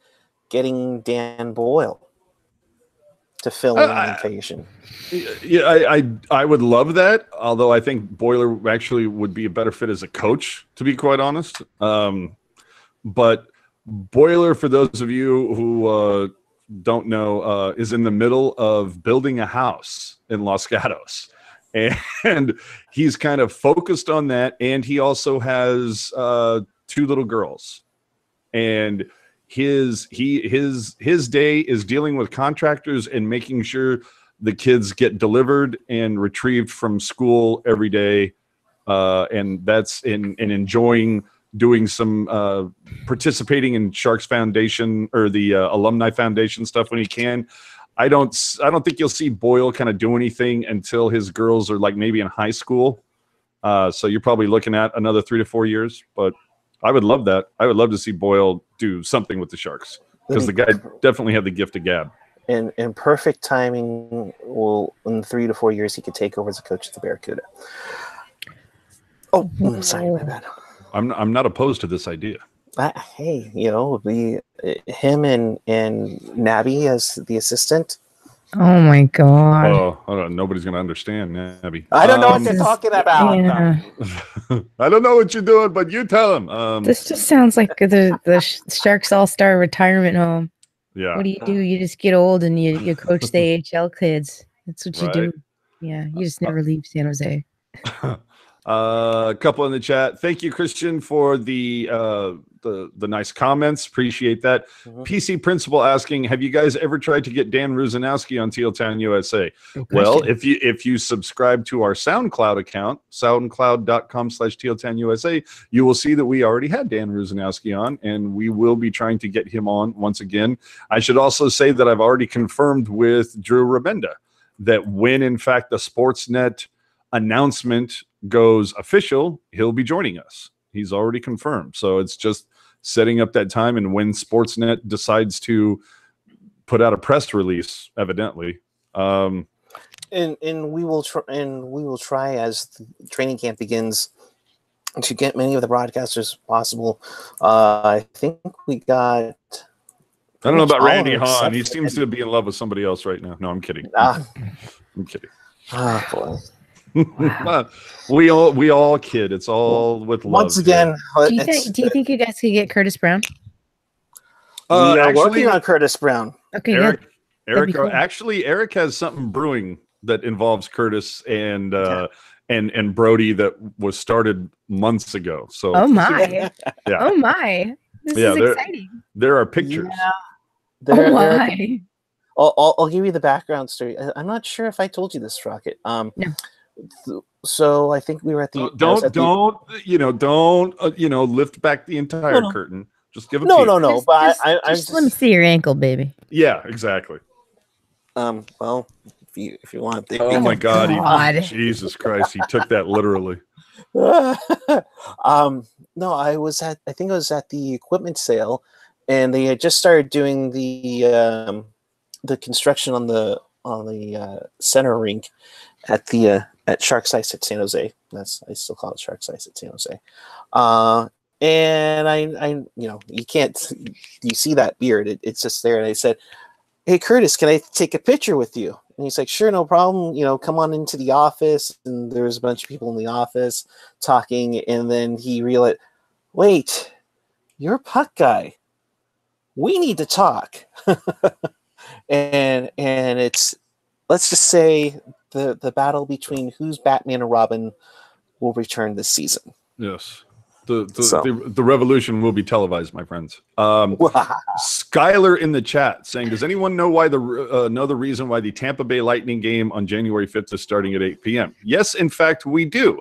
getting Dan Boyle to fill in on occasion. Yeah, I would love that. Although I think Boiler actually would be a better fit as a coach, to be quite honest. But Boiler, for those of you who don't know, is in the middle of building a house in Los Gatos, and he's kind of focused on that. And he also has 2 little girls, and his day is dealing with contractors and making sure the kids get delivered and retrieved from school every day, and that's in enjoying doing some participating in Sharks Foundation or the Alumni Foundation stuff when he can. I don't think you'll see Boyle kind of do anything until his girls are like maybe in high school. So you're probably looking at another 3 to 4 years, but I would love that. I would love to see Boyle do something with the Sharks because the guy definitely had the gift of gab. In perfect timing, in 3 to 4 years, he could take over as a coach at the Barracuda. Oh, sorry, my bad. I'm not opposed to this idea. Hey, him and Nabby as the assistant. Oh my God! Oh, hold on. Nobody's gonna understand, Nabby. I don't know what they're talking about. Yeah. I don't know what you're doing, but you tell him. This just sounds like the Sharks All-Star retirement home. Yeah. What do? You just get old and you coach the AHL kids. That's what you do. Yeah, you just never leave San Jose. A couple in the chat. Thank you, Christian, for the nice comments. Appreciate that. Mm-hmm. PC Principal asking, have you guys ever tried to get Dan Ruzanowski on Teal Town USA? Well, if you subscribe to our SoundCloud account, soundcloud.com/TealTownUSA, you will see that we already had Dan Ruzanowski on, and we will be trying to get him on once again. I should also say that I've already confirmed with Drew Rabenda that when, in fact, the Sportsnet announcement goes official, he'll be joining us. He's already confirmed. So it's just setting up that time, and when Sportsnet decides to put out a press release, evidently. And we will try as the training camp begins to get many of the broadcasters possible. I think we got. I don't know about Randy Hahn. He seems to be in love with somebody else right now. No, I'm kidding. I'm kidding. Oh boy. Wow. we all kid. It's all with love. Once again, do you think you guys could get Curtis Brown? We are working on Curtis Brown. Okay, Erik, cool. Actually, Erik has something brewing that involves Curtis and Brody that was started months ago. So oh my, yeah. Oh my, this is exciting. There are pictures. Yeah. I'll give you the background story. I'm not sure if I told you this, Rocket. No. So I think we were at the don't lift back the entire curtain. Just give it. No. But just let me see your ankle, baby. Yeah, exactly. Well, if you want. Oh my God! Jesus Christ! He took that literally. No, I think I was at the equipment sale, and they had just started doing the construction on the center rink at Sharks Ice at San Jose. I still call it Sharks Ice at San Jose. And I you can't, you see that beard? It's just there. And I said, "Hey Curtis, can I take a picture with you?" And he's like, "Sure, no problem. Come on into the office." And there was a bunch of people in the office talking, and then he realized, "Wait, you're a puck guy. We need to talk." and it's, let's just say the battle between who's Batman and Robin will return this season. Yes. The revolution will be televised, my friends. Skylar in the chat saying, does anyone know why the reason why the Tampa Bay Lightning game on January 5th is starting at 8 p.m.? Yes, in fact, we do.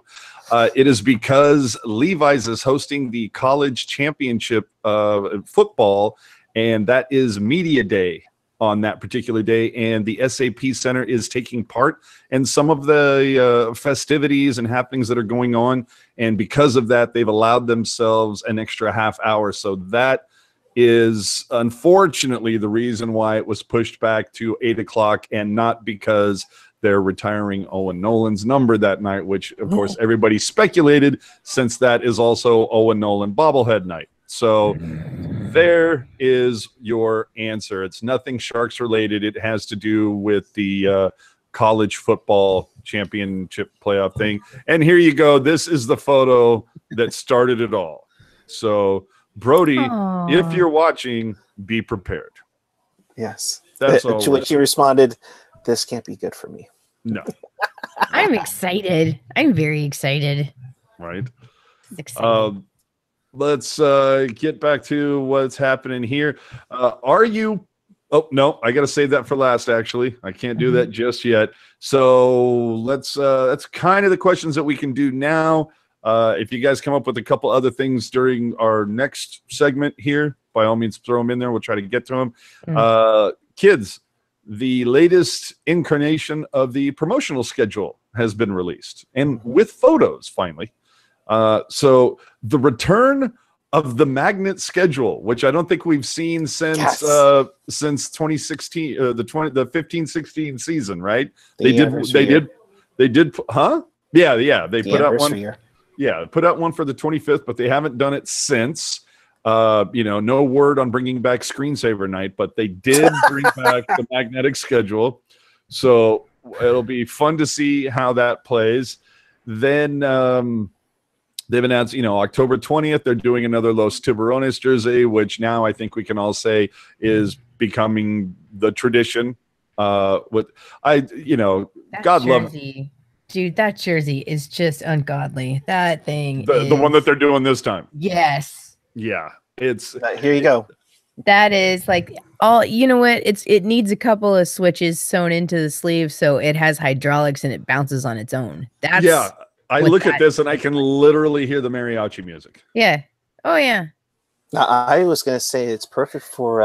It is because Levi's is hosting the college championship football, and that is media day on that particular day, and the SAP Center is taking part in some of the festivities and happenings that are going on, and because of that, they've allowed themselves an extra half hour. So that is unfortunately the reason why it was pushed back to 8 o'clock, and not because they're retiring Owen Nolan's number that night, which of course everybody speculated, since that is also Owen Nolan bobblehead night. So there is your answer. It's nothing Sharks related. It has to do with the college football championship playoff thing. And here you go. This is the photo that started it all. So Brody, if you're watching, be prepared. Yes. That's all. To which he responded, "This can't be good for me." No. I'm excited. I'm very excited. Right. This is exciting. Let's get back to what's happening here. Are you? Oh no, I got to save that for last. Actually, I can't do that just yet. So let's. That's kind of the questions that we can do now. If you guys come up with a couple other things during our next segment here, by all means, throw them in there. We'll try to get to them. Kids, the latest incarnation of the promotional schedule has been released, and with photos finally. So the return of the magnet schedule, which I don't think we've seen since 2016, the 15-16 season, right? They did, huh? Yeah. They put out one. Yeah, put out one for the 25th, but they haven't done it since. No word on bringing back Screensaver Night, but they did bring back the magnetic schedule. So it'll be fun to see how that plays. Then they've announced, October 20th, they're doing another Los Tiburones jersey, which now I think we can all say is becoming the tradition. God love it. Dude, that jersey is just ungodly. That thing the one that they're doing this time. Yes. Yeah. It's here you go. That is like you know what? It needs a couple of switches sewn into the sleeve so it has hydraulics and it bounces on its own. That's I look at this and I can literally hear the mariachi music. Yeah. Oh yeah. I was gonna say it's perfect for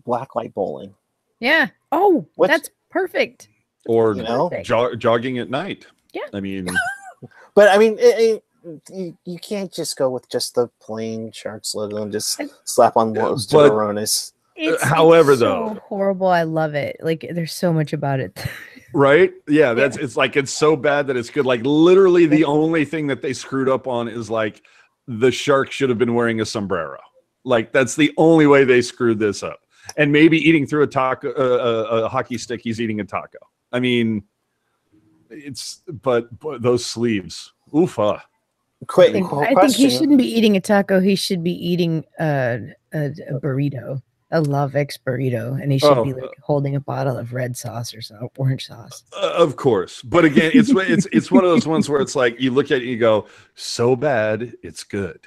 blacklight bowling. Yeah. Oh, that's perfect. Or jogging at night. Yeah. I mean, but I mean, you can't just go with just the plain Sharks logo and just slap on Los Tiburones. However, it's so horrible. I love it. Like, there's so much about it. Right? Yeah, it's like it's so bad that it's good. Like, literally, the only thing that they screwed up on is like the Shark should have been wearing a sombrero. Like, that's the only way they screwed this up. And maybe eating through a hockey stick, he's eating a taco. I mean, but those sleeves, oofa. I think he shouldn't be eating a taco. He should be eating a burrito, a Lovex burrito, and he should be like holding a bottle of red sauce or orange sauce. Of course, but again, it's one of those ones where it's like you look at it and you go, so bad it's good.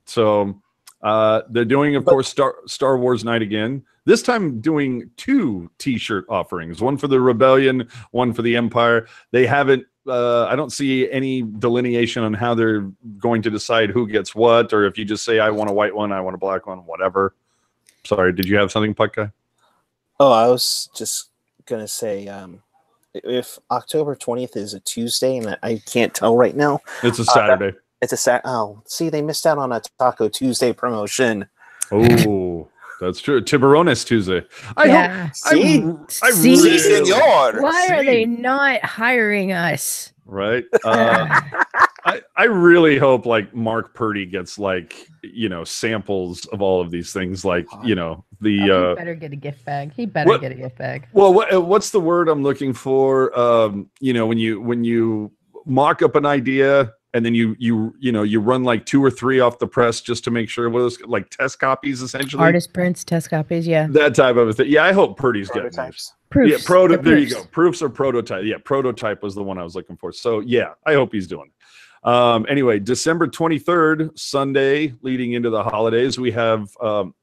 So they're doing, of course, Star Wars night again. This time doing 2 T-shirt offerings, one for the Rebellion, one for the Empire. They haven't, I don't see any delineation on how they're going to decide who gets what, or if you just say, I want a white one, I want a black one, whatever. Sorry, did you have something, Puck Guy? Oh, I was just going to say, if October 20th is a Tuesday, and I can't tell right now. It's a Saturday. It's a Saturday. Oh, see, they missed out on a Taco Tuesday promotion. Oh. That's true. Tiburones Tuesday. Why are they not hiring us? Right. I really hope like Mark Purdy gets samples of all of these things. He better get a gift bag. He better get a gift bag. Well, what's the word I'm looking for? When you mock up an idea. And then you run like 2 or 3 off the press just to make sure it was like test copies, essentially. Artist prints, test copies, yeah. That type of a thing. Yeah, I hope Purdy's getting those. Proofs. Yeah, there you go. Proofs or prototype. Yeah, prototype was the one I was looking for. So yeah, I hope he's doing it. Anyway, December 23rd, Sunday, leading into the holidays, we have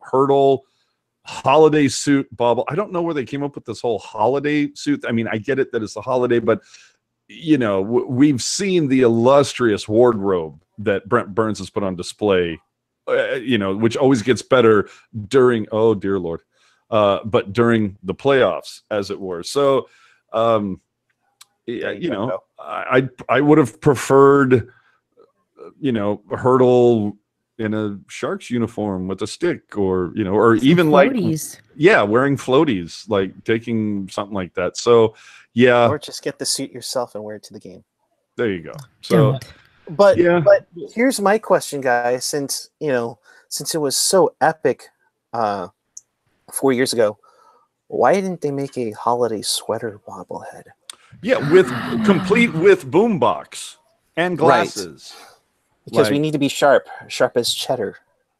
Hurdle holiday suit bubble. I don't know where they came up with this whole holiday suit. I mean, I get it that it's a holiday, but you know, we've seen the illustrious wardrobe that Brent Burns has put on display, you know, which always gets better during, oh dear Lord, but during the playoffs, as it were. So, you know, I would have preferred, you know, Hurdle in a Sharks uniform with a stick, or, you know, or some even floaties. Like, yeah, wearing floaties, like taking something like that. So, yeah. Or just get the suit yourself and wear it to the game. There you go. So, but here's my question, guys. Since it was so epic 4 years ago, why didn't they make a holiday sweater bobblehead? Yeah, complete with boombox and glasses. Right. Because we need to be sharp as cheddar.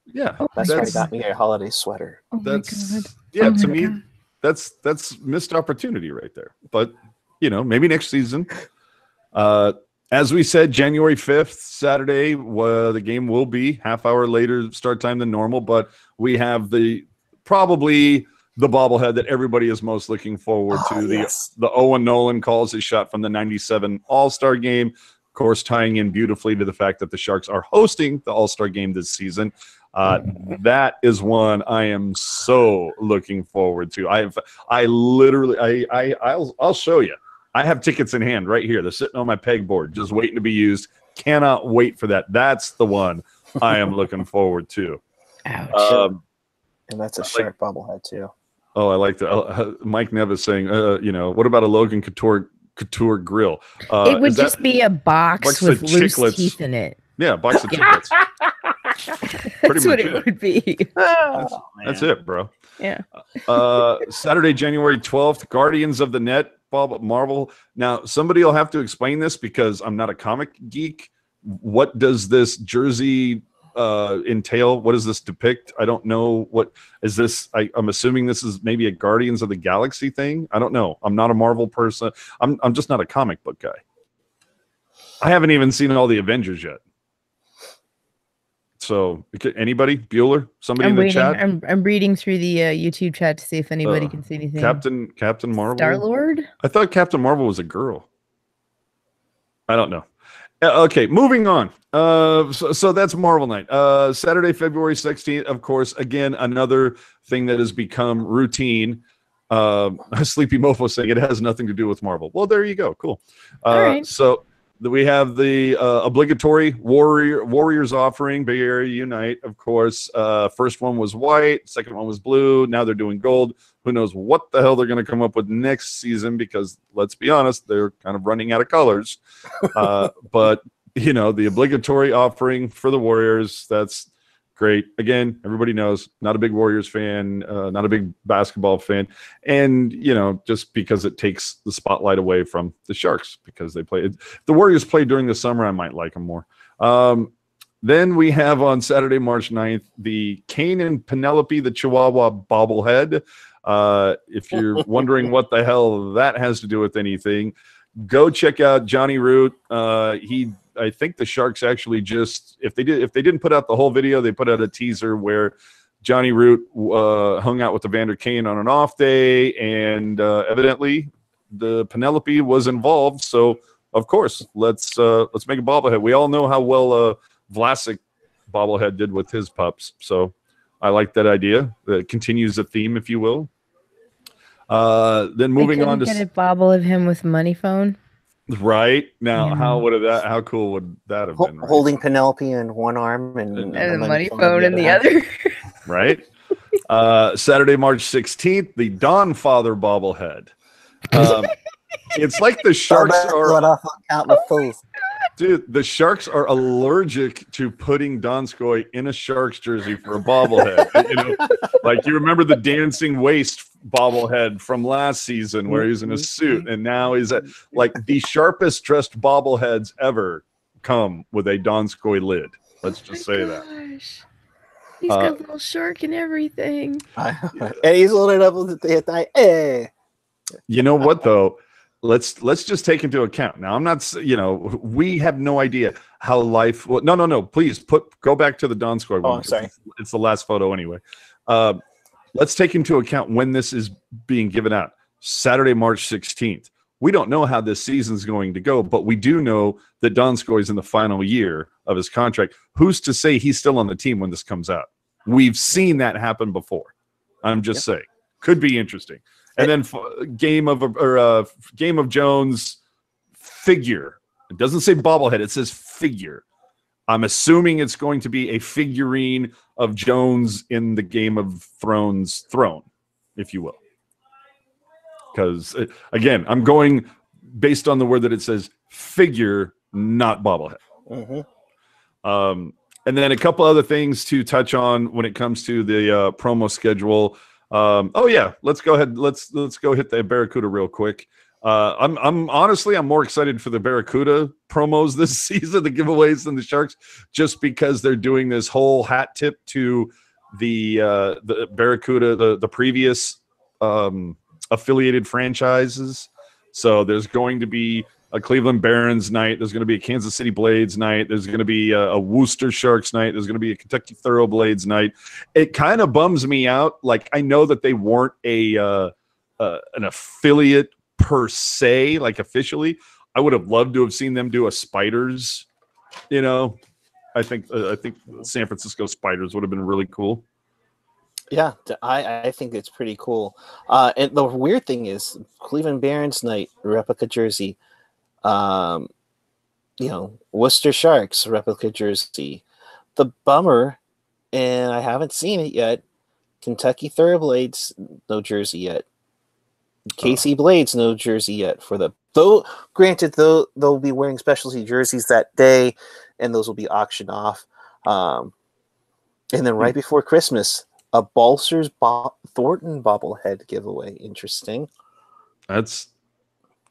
Yeah, that's why I got me a holiday sweater. Oh that's to me, that's missed opportunity right there. But you know, maybe next season. As we said, January 5th, Saturday, the game will be half hour later start time than normal, but we have probably the bobblehead that everybody is most looking forward to. Yes. The Owen Nolan calls his shot from the 97 All-Star game, of course, tying in beautifully to the fact that the Sharks are hosting the All-Star game this season. That is one I am so looking forward to. I'll show you. I have tickets in hand right here. They're sitting on my pegboard, just waiting to be used. Cannot wait for that. That's the one I am looking forward to. Ouch. And that's a Shark bobblehead too. Oh, I like that. Mike Nevis saying, you know, what about a Logan Couture grill? It would just be a box with loose teeth in it. Yeah, box of chiclets. That's what it would be. That's it, bro. Yeah. Saturday, January 12th, Guardians of the Net, Marvel. Now, somebody will have to explain this because I'm not a comic geek. What does this jersey entail? What does this depict? I don't know. What is this? I'm assuming this is maybe a Guardians of the Galaxy thing. I don't know. I'm not a Marvel person. I'm just not a comic book guy. I haven't even seen all the Avengers yet. So, anybody? Bueller? Somebody in the chat? I'm reading through the YouTube chat to see if anybody can see anything. Captain Marvel? Star-Lord? I thought Captain Marvel was a girl. I don't know. Okay, moving on. So that's Marvel Night. Saturday, February 16th, of course, again, another thing that has become routine. Sleepy Mofo saying it has nothing to do with Marvel. Well, there you go. Cool. All right. So we have the obligatory Warriors offering, Bay Area Unite, of course. First one was white. Second one was blue. Now they're doing gold. Who knows what the hell they're going to come up with next season, because let's be honest, they're kind of running out of colors. But, you know, the obligatory offering for the Warriors, that's great. Again, everybody knows, not a big Warriors fan, not a big basketball fan. And, you know, just because it takes the spotlight away from the Sharks, because they play. If the Warriors play during the summer, I might like them more. Then we have on Saturday, March 9th, the Kane and Penelope, the Chihuahua bobblehead. If you're wondering what the hell that has to do with anything, go check out Johnny Root. I think the Sharks actually just, if they didn't put out the whole video, they put out a teaser where Johnny Root hung out with Evander Kane on an off day, and evidently the Penelope was involved. So of course, let's make a bobblehead. We all know how well Vlasic bobblehead did with his pups, so I like that idea. That continues the theme, if you will. Then moving on to get a bobble of him with money phone. Right now, how cool would that have been? Right? Holding Penelope in one arm and a money phone in the other. Right. Saturday, March 16th, the Don Father bobblehead. It's like the Sharks are. Dude, the Sharks are allergic to putting Donskoy in a Sharks jersey for a bobblehead. You know, like you remember the dancing waist bobblehead from last season where he was in a suit, and now he's like the sharpest dressed bobbleheads ever come with a Donskoy lid. Let's just say that. He's got a little shark and everything. And he's loaded up with the hey. You know what though? Let's just take into account. Now, I'm not, you know, we have no idea how life. Well, no. Please go back to the Donskoy one. I'm sorry. It's the last photo anyway. Let's take into account when this is being given out. Saturday, March 16th. We don't know how this season's going to go, but we do know that Donskoy's in the final year of his contract. Who's to say he's still on the team when this comes out? We've seen that happen before. I'm just saying. Could be interesting. And then Game of Jones figure. It doesn't say bobblehead. It says figure. I'm assuming it's going to be a figurine of Jones in the Game of Thrones throne, if you will. Because, again, I'm going based on the word that it says figure, not bobblehead. Mm-hmm. And then a couple other things to touch on when it comes to the promo schedule. Let's go ahead. Let's go hit the Barracuda real quick. I'm honestly more excited for the Barracuda promos this season, the giveaways, than the Sharks, just because they're doing this whole hat tip to the Barracuda, the previous affiliated franchises. So there's going to be a Cleveland Barons night. There's going to be a Kansas City Blades night. There's going to be a Worcester Sharks night. There's going to be a Kentucky Thoroughblades night. It kind of bums me out. Like, I know that they weren't an affiliate per se, like officially. I would have loved to have seen them do a Spiders. I think San Francisco Spiders would have been really cool. Yeah, I think it's pretty cool. And the weird thing is, Cleveland Barons night replica jersey. Worcester Sharks replica jersey. The bummer, and I haven't seen it yet, Kentucky Thoroughblades, no jersey yet. KC Blades, no jersey yet for the. Though, granted, they'll be wearing specialty jerseys that day, and those will be auctioned off. And then right before Christmas, a Balsers Thornton bobblehead giveaway. Interesting. That's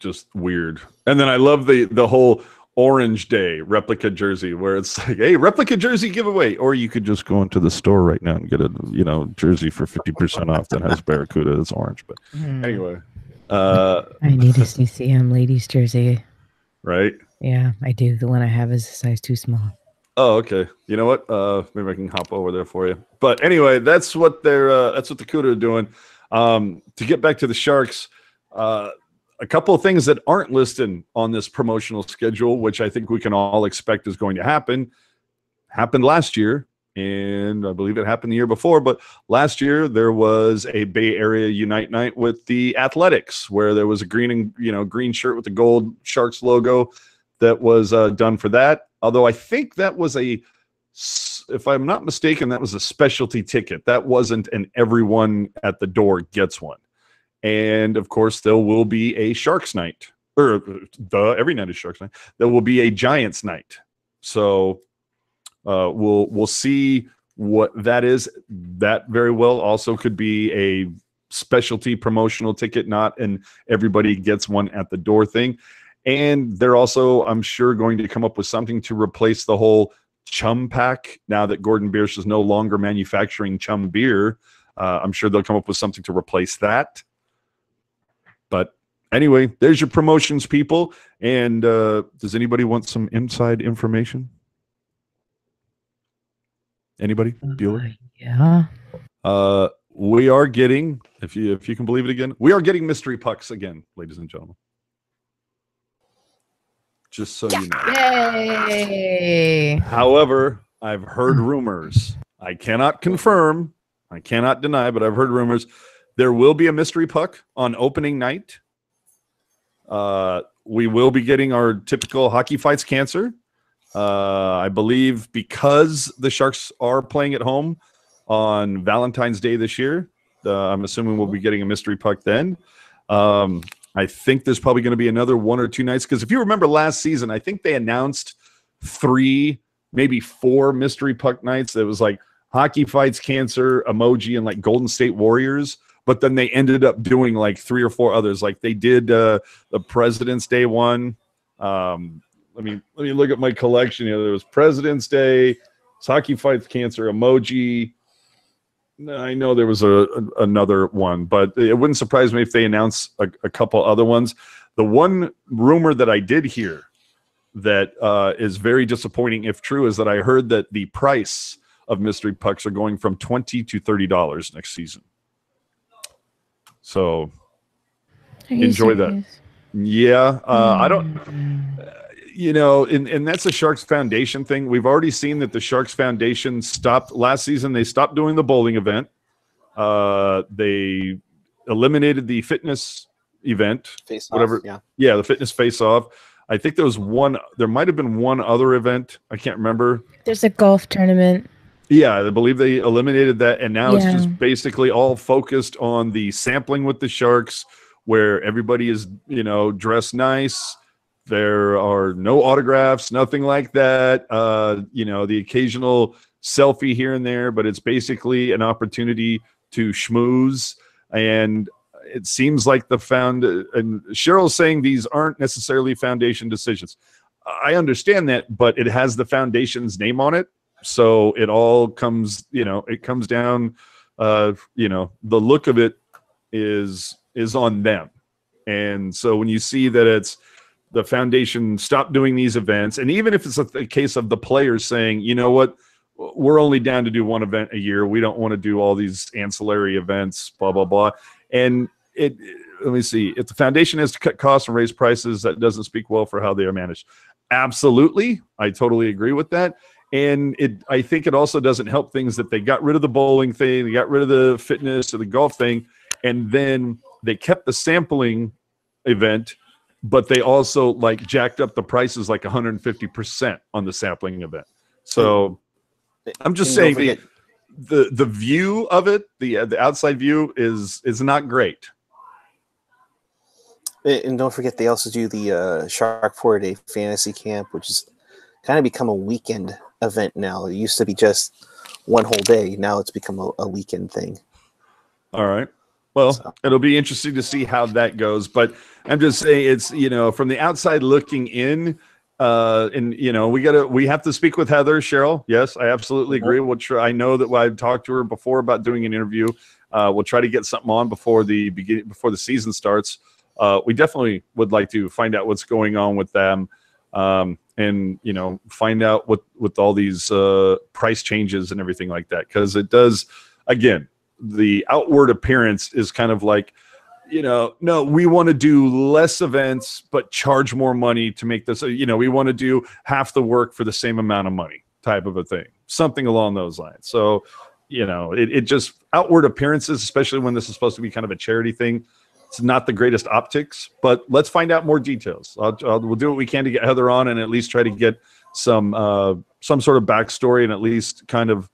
just weird. And then I love the whole Orange Day replica jersey where it's like, hey, replica jersey giveaway. Or you could just go into the store right now and get a jersey for 50% off that has Barracuda that's orange. But anyway. I need a CCM ladies jersey. Right? Yeah, I do. The one I have is a size too small. Oh, okay. You know what? Maybe I can hop over there for you. But anyway, that's what the CUDA are doing. To get back to the Sharks, a couple of things that aren't listed on this promotional schedule, which I think we can all expect is going to happen, happened last year, and I believe it happened the year before. But last year there was a Bay Area Unite night with the Athletics, where there was a green shirt with the gold Sharks logo that was done for that. Although I think that was if I'm not mistaken, that was a specialty ticket. That wasn't an everyone at the door gets one. And of course, there will be a Sharks night, or every night is Sharks night. There will be a Giants night. So we'll see what that is. That very well also could be a specialty promotional ticket, not an everybody gets one at the door thing. And they're also, I'm sure, going to come up with something to replace the whole Chum pack. Now that Gordon Biersch is no longer manufacturing Chum beer, I'm sure they'll come up with something to replace that. But anyway, there's your promotions, people. And does anybody want some inside information? Anybody? Bueller? Yeah. We are getting, if you can believe it again, we are getting mystery pucks again, ladies and gentlemen. Just so you know. Yay! However, I've heard rumors. I cannot confirm. I cannot deny, but I've heard rumors. There will be a mystery puck on opening night. We will be getting our typical Hockey Fights Cancer. I believe because the Sharks are playing at home on Valentine's Day this year, I'm assuming we'll be getting a mystery puck then. I think there's probably going to be another 1 or 2 nights, because if you remember last season, I think they announced 3, maybe 4 mystery puck nights. It was like Hockey Fights Cancer, Emoji, and like Golden State Warriors. But then they ended up doing like 3 or 4 others. Like they did the President's Day one. Let me look at my collection here. There was President's Day, Hockey Fights Cancer, Emoji. I know there was another one, but it wouldn't surprise me if they announce a couple other ones. The one rumor that I did hear that is very disappointing, if true, is that I heard that the price of mystery pucks are going from $20 to $30 next season. So enjoy that. Yeah, I don't. And that's a Sharks Foundation thing. We've already seen that the Sharks Foundation stopped last season. They stopped doing the bowling event. They eliminated the fitness event, Face whatever. off, yeah. Yeah, the fitness face off. I think there was one. There might have been one other event. I can't remember. There's a golf tournament. Yeah, I believe they eliminated that, and now it's Yeah. just basically all focused on the sampling with the Sharks, where everybody is, dressed nice. There are no autographs, nothing like that. The occasional selfie here and there, but it's basically an opportunity to schmooze. And it seems like and Cheryl's saying these aren't necessarily foundation decisions. I understand that, but it has the foundation's name on it. So it all comes, it comes down, the look of it is on them. And so when you see that it's the foundation stopped doing these events, and even if it's a case of the players saying, you know what, we're only down to do one event a year. We don't want to do all these ancillary events, blah, blah, blah. And let me see, if the foundation has to cut costs and raise prices, that doesn't speak well for how they are managed. Absolutely. I totally agree with that. And I think it also doesn't help things that they got rid of the bowling thing, they got rid of the fitness or the golf thing, and then they kept the sampling event, but they also jacked up the prices 150% on the sampling event. So I'm just saying the view of it, the outside view is not great. And don't forget, they also do the Shark 4-Day Fantasy Camp, which is kind of become a weekend event now. It used to be just one whole day. Now it's become a weekend thing. All right. Well, it'll be interesting to see how that goes. But I'm just saying, it's, from the outside looking in, and we have to speak with Heather, Cheryl. Yes, I absolutely agree. I know that I've talked to her before about doing an interview. We'll try to get something on before the season starts. We definitely would like to find out what's going on with them. And find out with all these price changes and everything like that, because it does, again, the outward appearance is kind of no, we want to do less events but charge more money to make this. We want to do half the work for the same amount of money, type of a thing, something along those lines. So it just outward appearances, especially when this is supposed to be kind of a charity thing. It's not the greatest optics, but let's find out more details. We'll do what we can to get Heather on and at least try to get some sort of backstory and at least kind of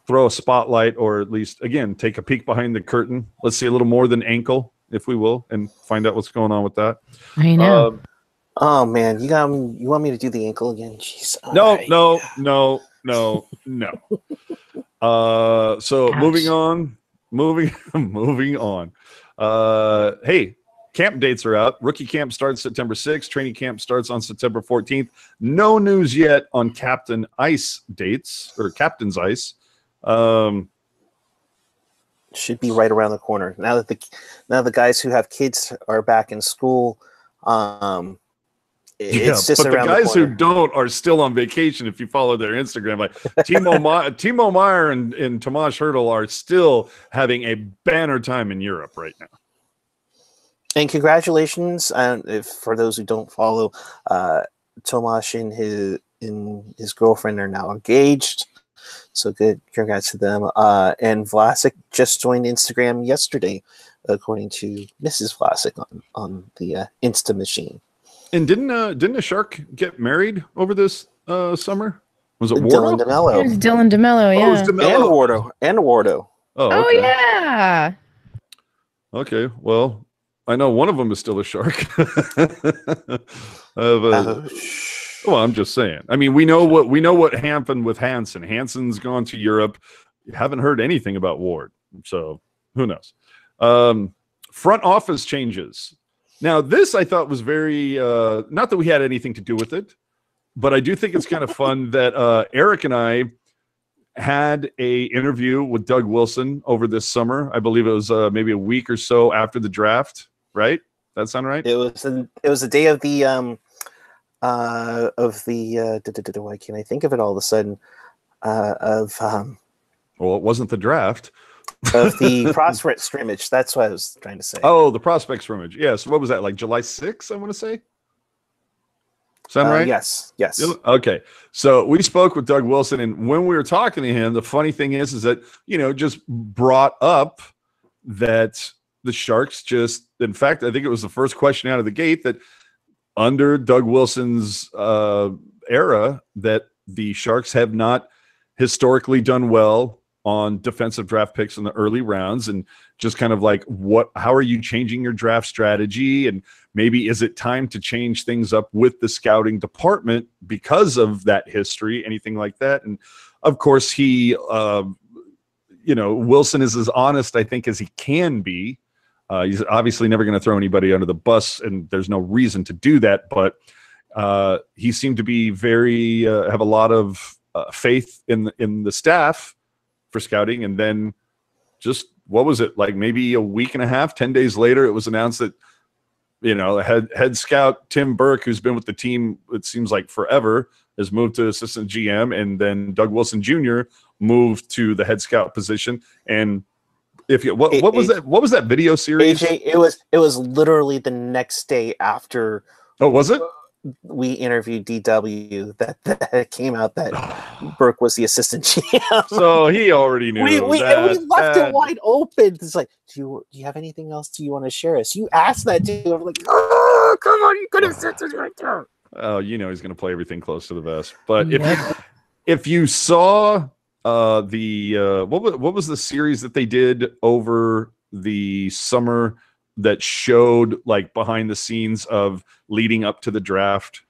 throw a spotlight, or at least, again, take a peek behind the curtain. Let's see a little more than ankle, if we will, and find out what's going on with that. I know. Oh man, you want me to do the ankle again? Jeez. No. So Ouch. moving on. Hey, camp dates are out. Rookie camp starts September 6th. Training camp starts on September 14th. No news yet on Captain Ice dates, or Captain's Ice. Should be right around the corner. Now that the guys who have kids are back in school, it's just but around the guys the who corner. don't are still on vacation. If you follow their Instagram, Timo Meyer and Tomas Hertl are still having a banner time in Europe right now. And congratulations, for those who don't follow, Tomas and his girlfriend are now engaged. So good, congrats to them. And Vlasic just joined Instagram yesterday, according to Mrs. Vlasic on the Insta machine. And didn't a Shark get married over this summer? Was it Dylan Wardo? DeMello. It was Dylan DeMello, yeah. Oh, it was DeMello. And Wardo. Oh, Oh, okay. yeah. Okay, well, I know one of them is still a Shark. Well, I'm just saying. I mean, we know what happened with Hansen. Hansen's gone to Europe. Haven't heard anything about Ward, so who knows? Front office changes. Now, this I thought was very not that we had anything to do with it, but I do think it's kind of fun that Erik and I had a interview with Doug Wilson over this summer. I believe it was maybe a week or so after the draft. Right? That sound right? It was the day of the why can't I think of it all of a sudden? Well, it wasn't the draft. Of the prospect scrimmage. That's what I was trying to say. Oh, the prospect scrimmage. Yeah. So what was that, like July 6th, I want to say? Sound right? Yes. Okay. So we spoke with Doug Wilson, and when we were talking to him, the funny thing is that, just brought up that the Sharks just, in fact, I think it was the first question out of the gate that under Doug Wilson's era, that the Sharks have not historically done well on defensive draft picks in the early rounds, and just kind of like, how are you changing your draft strategy? And maybe is it time to change things up with the scouting department because of that history, anything like that? And of course he, Wilson is as honest, I think, as he can be. He's obviously never going to throw anybody under the bus, and there's no reason to do that. But he seemed to be have a lot of faith in the staff for scouting. And then just, what was it, like maybe a week and a half, 10 days later, it was announced that, head scout Tim Burke, who's been with the team, it seems like forever, has moved to assistant GM, and then Doug Wilson Jr. moved to the head scout position. And what was that video series? AJ, it was literally the next day after. Oh, was it? We interviewed DW that it came out that Burke was the assistant GM. So he already knew. We left it wide open. It's like, do you have anything else? Do you want to share us? You asked that to him. I'm like, oh, come on, you could have said something right there. Oh, he's going to play everything close to the vest. But if you saw what was the series that they did over the summer that showed like behind the scenes of leading up to the draft?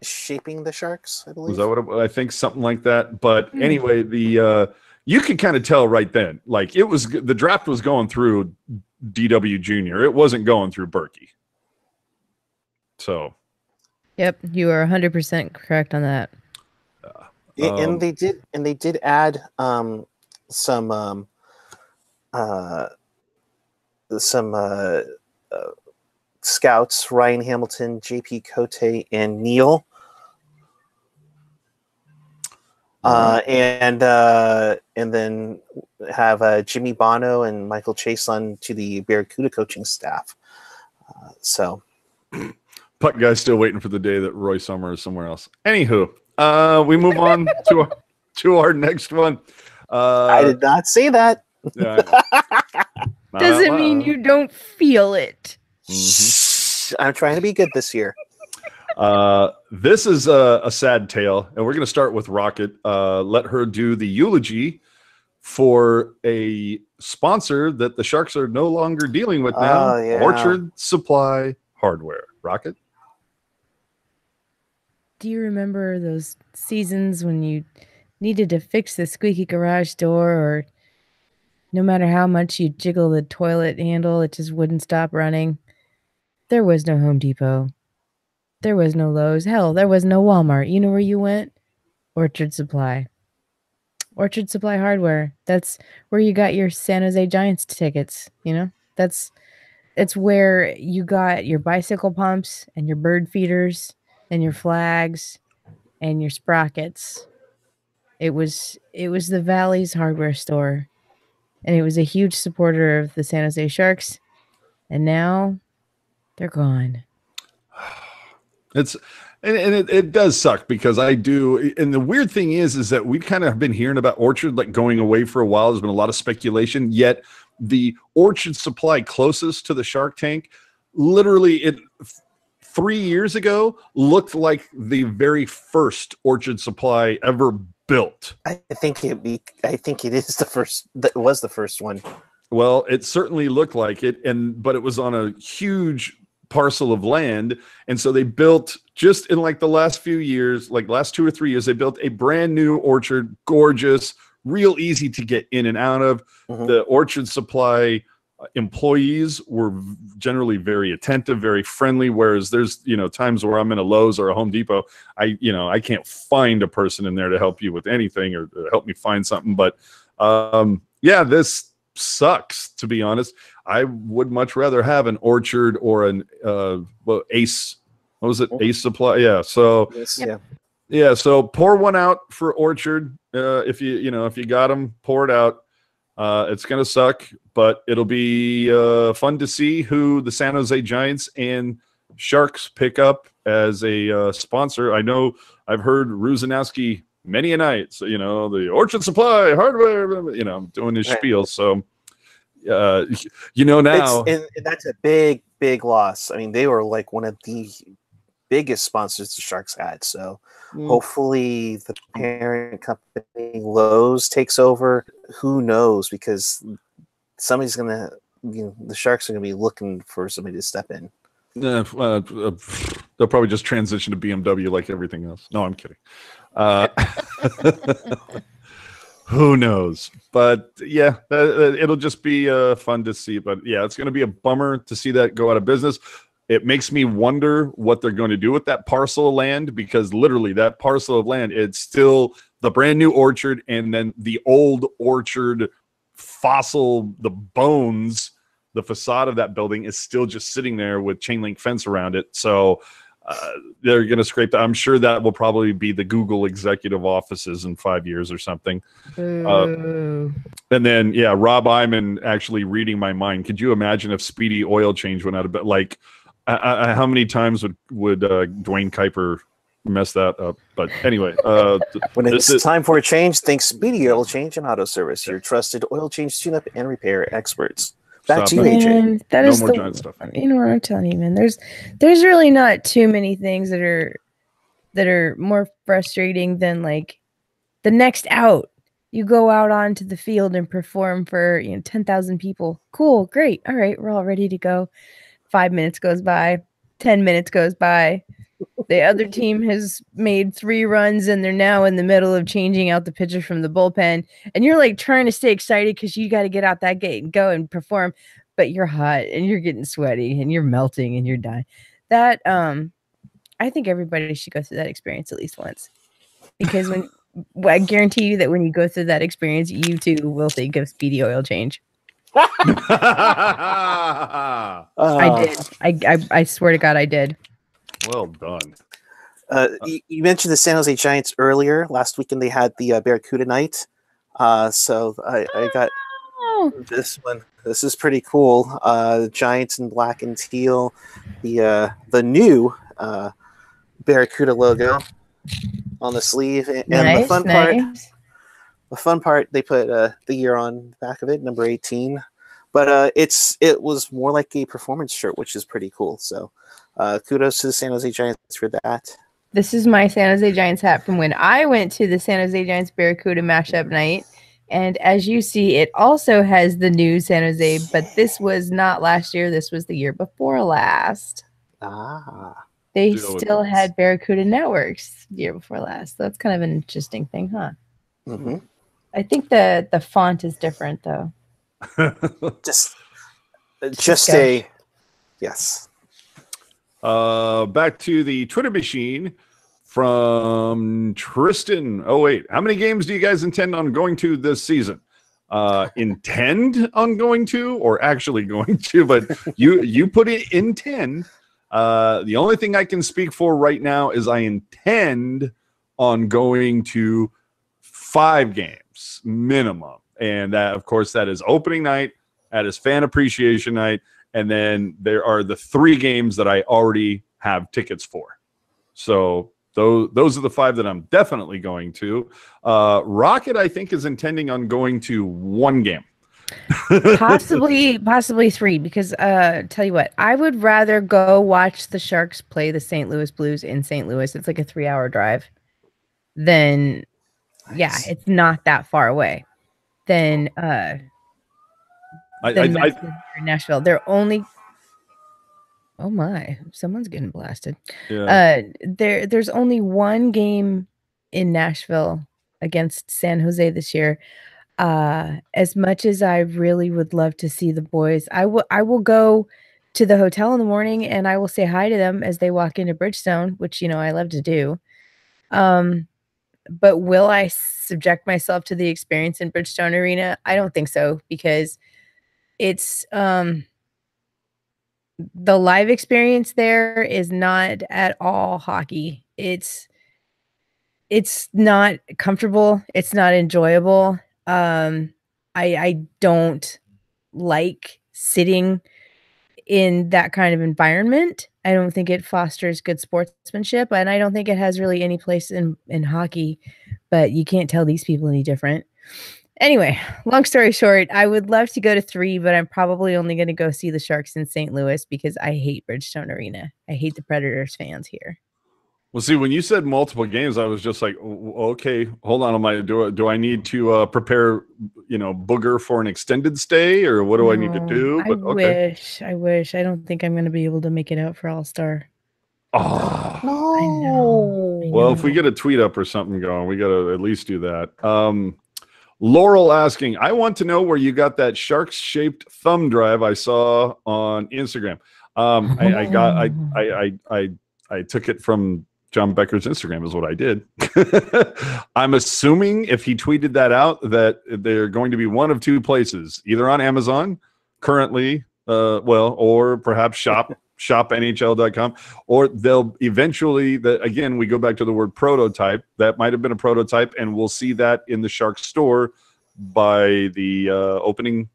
Shaping the Sharks, I believe. Was that what I think, something like that? But anyway, you could kind of tell right then, like the draft was going through DW Jr. It wasn't going through Berkey. So. Yep, you are 100% correct on that. And they did add some scouts, Ryan Hamilton, JP Cote, and Neal. And then have Jimmy Bono and Michael Chaselon to the Barracuda coaching staff. Puck guy's still waiting for the day that Roy Sommer is somewhere else. Anywho, we move on to our next one. I did not say that. Yeah, doesn't mean you don't feel it. Mm-hmm. I'm trying to be good this year. This is a sad tale, and we're going to start with Rocket. Let her do the eulogy for a sponsor that the Sharks are no longer dealing with now, Orchard Supply Hardware. Rocket? Do you remember those seasons when you needed to fix the squeaky garage door, or no matter how much you jiggle the toilet handle, it just wouldn't stop running? There was no Home Depot. There was no Lowe's. Hell, there was no Walmart. You know where you went? Orchard Supply. Orchard Supply Hardware. That's where you got your San Jose Giants tickets, It's where you got your bicycle pumps and your bird feeders and your flags and your sprockets. It was the Valley's hardware store, and it was a huge supporter of the San Jose Sharks, and now they're gone. It does suck, because I do. And the weird thing is that we kind of have been hearing about Orchard like going away for a while. There's been a lot of speculation, yet the Orchard Supply closest to the Shark Tank, literally 3 years ago, looked like the very first Orchard Supply ever built. I think it is the first. That was the first one. Well, it certainly looked like it, but it was on a huge parcel of land, and so they built, just in like the last few years, like last 2 or 3 years, they built a brand new orchard, gorgeous, real easy to get in and out of. Mm-hmm. The Orchard Supply employees were generally very attentive, very friendly, whereas there's times where I'm in a Lowe's or a Home Depot, I can't find a person in there to help you with anything or help me find something. But this sucks, to be honest. I would much rather have an Orchard or an Ace. What was it? Ace Supply. Yeah. So so pour one out for Orchard. If you got them, pour it out. It's going to suck, but it'll be fun to see who the San Jose Giants and Sharks pick up as a sponsor. I know I've heard Ruzanowski many a night. So, the Orchard Supply Hardware, doing his spiel. So, now. And that's a big, big loss. I mean, they were like one of the biggest sponsors the Sharks had. So hopefully the parent company Lowe's takes over. Who knows? Because somebody's going to, the Sharks are going to be looking for somebody to step in. They'll probably just transition to BMW like everything else. No, I'm kidding. Who knows? But yeah, it'll just be fun to see. But yeah, it's going to be a bummer to see that go out of business. It makes me wonder what they're going to do with that parcel of land, because literally that parcel of land, it's still the brand new orchard, and then the old orchard fossil, the bones, the facade of that building is still just sitting there with chain link fence around it. So they're going to scrape that. I'm sure that will probably be the Google executive offices in 5 years or something. And then, yeah, Rob Iman actually reading my mind. Could you imagine if Speedy Oil Change went out of bed? Like, how many times would Dwayne Kuiper mess that up? But anyway, when it's time for a change, think Speedy Oil Change and Auto Service, your trusted oil change, tune-up, and repair experts. Back to you, AJ. That no is more giant stuff. You know what I'm telling you, man. There's really not too many things that are more frustrating than like the next out. You go out onto the field and perform for 10,000 people. Cool, great, all right, we're all ready to go. 5 minutes goes by, 10 minutes goes by. The other team has made 3 runs and they're now in the middle of changing out the pitcher from the bullpen. And you're like trying to stay excited because you got to get out that gate and go and perform, but you're hot and you're getting sweaty and you're melting and you're dying. That, I think everybody should go through that experience at least once, because I guarantee you that when you go through that experience, you too will think of Speedy Oil Change. I did. I swear to God, I did. Well done. You mentioned the San Jose Giants earlier. Last weekend they had the Barracuda night. So I got this one. This is pretty cool. Giants in black and teal. The new Barracuda logo on the sleeve, and nice, the fun part, they put the year on the back of it, number 18. But it was more like a performance shirt, which is pretty cool. So kudos to the San Jose Giants for that. This is my San Jose Giants hat from when I went to the San Jose Giants Barracuda mashup night. And as you see, it also has the new San Jose, but this was not last year. This was the year before last. They still had Barracuda Networks the year before last. So that's kind of an interesting thing, huh? Mm-hmm. I think the font is different, though. just a yes. Back to the Twitter machine from Tristan. Oh wait, how many games do you guys intend on going to this season? Intend on going to, or actually going to? But you put it intend. The only thing I can speak for right now is I intend on going to 5 games minimum. And that, of course, that is opening night, that is fan appreciation night, and then there are the 3 games that I already have tickets for. So those are the 5 that I'm definitely going to. Rocket, I think, is intending on going to 1 game. possibly 3, because tell you what, I would rather go watch the Sharks play the St. Louis Blues in St. Louis. It's like a 3-hour drive. Then, nice. Yeah, it's not that far away. Than Nashville. They're only. Oh my! Someone's getting blasted. Yeah. There's only 1 game in Nashville against San Jose this year. As much as I really would love to see the boys, I will go to the hotel in the morning and I will say hi to them as they walk into Bridgestone, which I love to do. But will I subject myself to the experience in Bridgestone Arena? I don't think so, because it's the live experience there is not at all hockey. It's not comfortable. It's not enjoyable. I I don't like sitting in that kind of environment. I don't think it fosters good sportsmanship, and I don't think it has really any place in hockey, but you can't tell these people any different. Anyway, long story short, I would love to go to 3, but I'm probably only going to go see the Sharks in St. Louis because I hate Bridgestone Arena. I hate the Predators fans here. Well, see, when you said multiple games, I was just like, okay, hold on. Do I need to prepare, Booger for an extended stay, or what do I need to do? But okay. I wish. I don't think I'm going to be able to make it out for All-Star. Oh, No. I know. well, if we get a tweet up or something going, we got to at least do that. Laurel asking, I want to know where you got that shark-shaped thumb drive I saw on Instagram. I took it from John Becker's Instagram is what I did. I'm assuming if he tweeted that out that they're going to be one of 2 places, either on Amazon currently, or perhaps shopnhl.com, or they'll eventually, again, we go back to the word prototype. That might have been a prototype, and we'll see that in the Shark store by the opening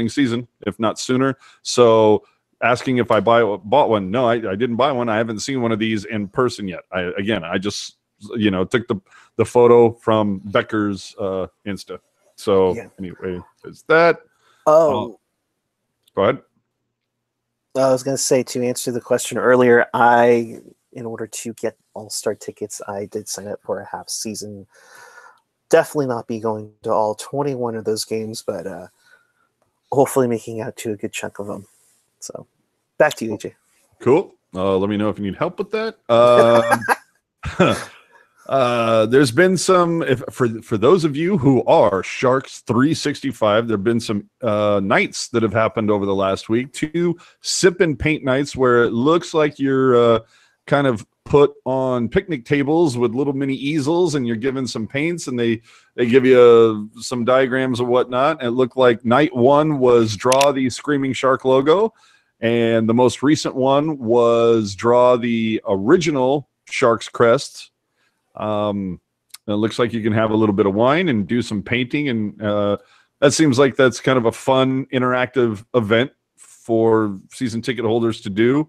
season, if not sooner. So asking if I bought one. No, I didn't buy one. I haven't seen one of these in person yet. I just took the photo from Becker's Insta. So anyway, is that? Oh, go ahead. I was going to say, to answer the question earlier, in order to get All-Star tickets, I did sign up for a half season. Definitely not be going to all 21 of those games, but hopefully making out to a good chunk of them. So back to you, AJ. Cool. Let me know if you need help with that. There's been some, for those of you who are Sharks 365, there have been some nights that have happened over the last week. 2 sip and paint nights where it looks like you're kind of put on picnic tables with little mini easels, and you're given some paints, and they give you some diagrams or whatnot. And it looked like night 1 was draw the Screaming Shark logo, and the most recent one was draw the original Sharks crest. It looks like you can have a little bit of wine and do some painting, and that seems like that's kind of a fun interactive event for season ticket holders to do.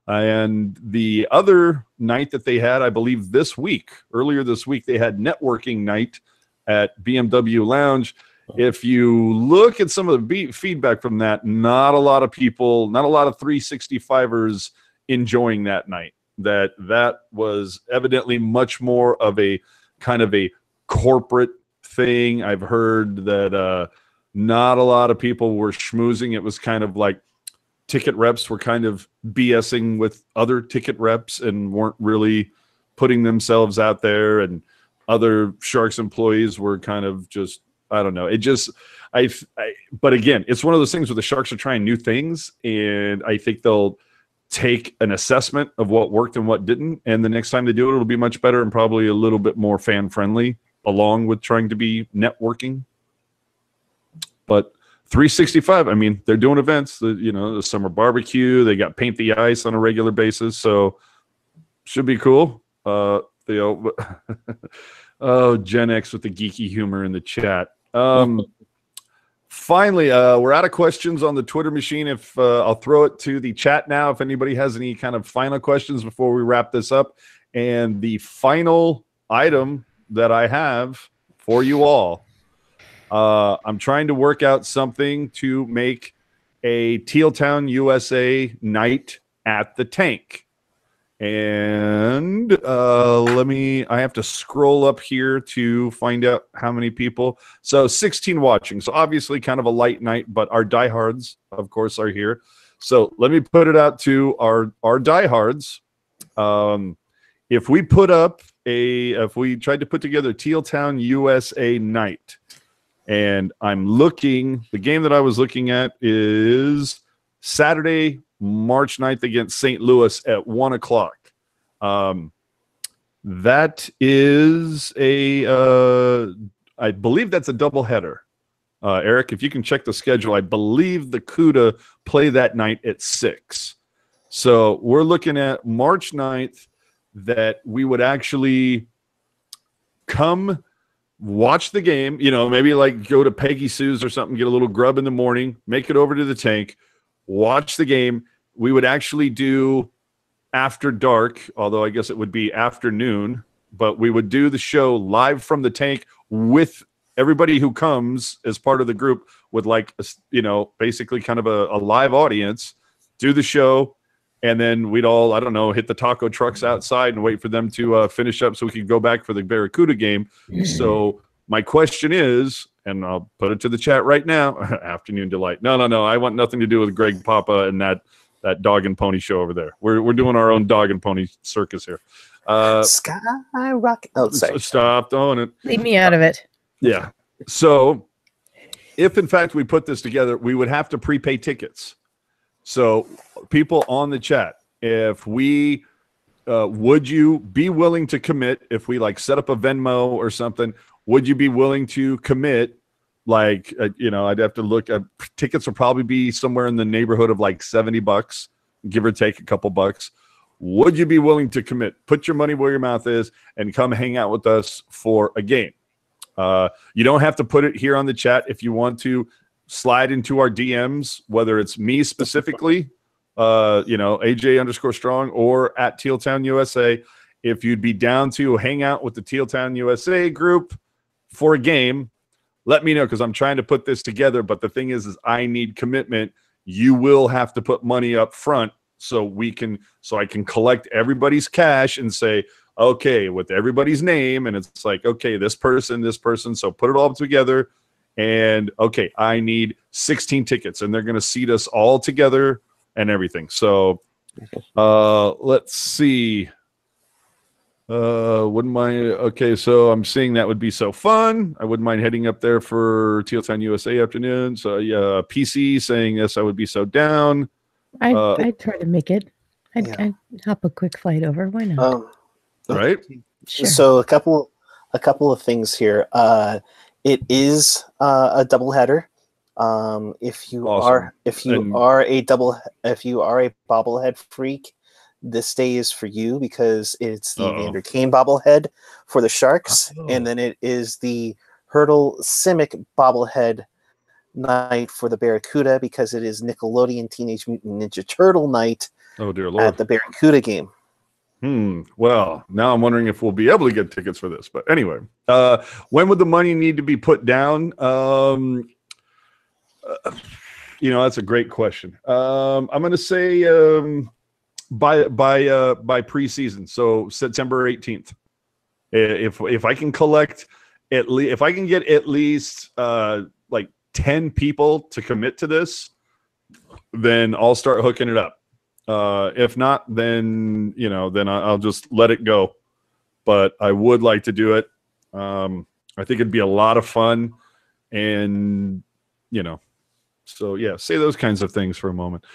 And the other night that they had, I believe earlier this week, they had networking night at BMW Lounge. If you look at some of the feedback from that, not a lot of 365ers enjoying that night. That was evidently much more of a kind of a corporate thing. I've heard that not a lot of people were schmoozing. It was kind of like ticket reps were kind of BSing with other ticket reps and weren't really putting themselves out there, and other Sharks employees were kind of just, I don't know. But again, it's one of those things where the Sharks are trying new things, and I think they'll take an assessment of what worked and what didn't, and the next time they do it, it'll be much better and probably a little bit more fan friendly, along with trying to be networking. But 365, I mean, they're doing events, the summer barbecue, they got Paint the Ice on a regular basis, so should be cool. Oh, Gen X with the geeky humor in the chat. Finally, we're out of questions on the Twitter machine. If I'll throw it to the chat now, if anybody has any kind of final questions before we wrap this up. And the final item that I have for you all, I'm trying to work out something to make a Teal Town, USA night at the tank. And I have to scroll up here to find out how many people. So 16 watching. So obviously kind of a light night, but our diehards, of course, are here. So let me put it out to our diehards. If we tried to put together Teal Town USA night, and the game that I was looking at is Saturday, March 9th against St. Louis at 1:00. That is I believe that's a doubleheader. Eric, if you can check the schedule, I believe the CUDA play that night at 6. So we're looking at March 9th that we would actually come watch the game, you know, maybe like go to Peggy Sue's or something, get a little grub in the morning, make it over to the tank, watch the game. We would actually do after dark, although I guess it would be afternoon, but we would do the show live from the tank with everybody who comes as part of the group with like, you know, basically kind of a live audience, do the show. And then we'd all, I don't know, hit the taco trucks outside and wait for them to finish up so we could go back for the Barracuda game. So my question is, and I'll put it to the chat right now, afternoon delight. No. I want nothing to do with Greg Papa and that dog and pony show over there. We're doing our own dog and pony circus here. Skyrocket. Oh, sorry. Stop throwing it. Leave me out of it. Yeah. So if in fact we put this together, we would have to prepay tickets. So people on the chat, if we would you be willing to commit if we like set up a Venmo or something? Would you be willing to commit? Like, you know, I'd have to look at tickets will probably be somewhere in the neighborhood of like $70, give or take a couple bucks. Would you be willing to commit? Put your money where your mouth is and come hang out with us for a game. You don't have to put it here on the chat. If you want to slide into our DMs, whether it's me specifically, you know, AJ_strong or at Teal Town USA. If you'd be down to hang out with the Teal Town USA group for a game, let me know, because I'm trying to put this together. But the thing is I need commitment. You will have to put money up front so I can collect everybody's cash and say, okay, with everybody's name, and it's like, okay, this person. So put it all together. And okay, I need 16 tickets, and they're going to seat us all together and everything. So let's see. Wouldn't mind. Okay, so I'm seeing that would be so fun. I wouldn't mind heading up there for Teal Town USA afternoon. So yeah, PC saying this, I would be so down. I'd try to make it. I'd hop a quick flight over. Why not? Right. Sure. So a couple of things here. It is a doubleheader. If you are a bobblehead freak, this day is for you because it's the Vander Kane bobblehead for the Sharks, and then it is the Hurdle Simic bobblehead night for the Barracuda because it is Nickelodeon Teenage Mutant Ninja Turtle night. Oh dear Lord! At the Barracuda game. Well, now I'm wondering if we'll be able to get tickets for this. But anyway, when would the money need to be put down? You know, that's a great question. I'm going to say by preseason, so September 18th. If I can collect if I can get at least like 10 people to commit to this, then I'll start hooking it up. If not, then I'll just let it go. But I would like to do it. I think it'd be a lot of fun, and so yeah, say those kinds of things for a moment.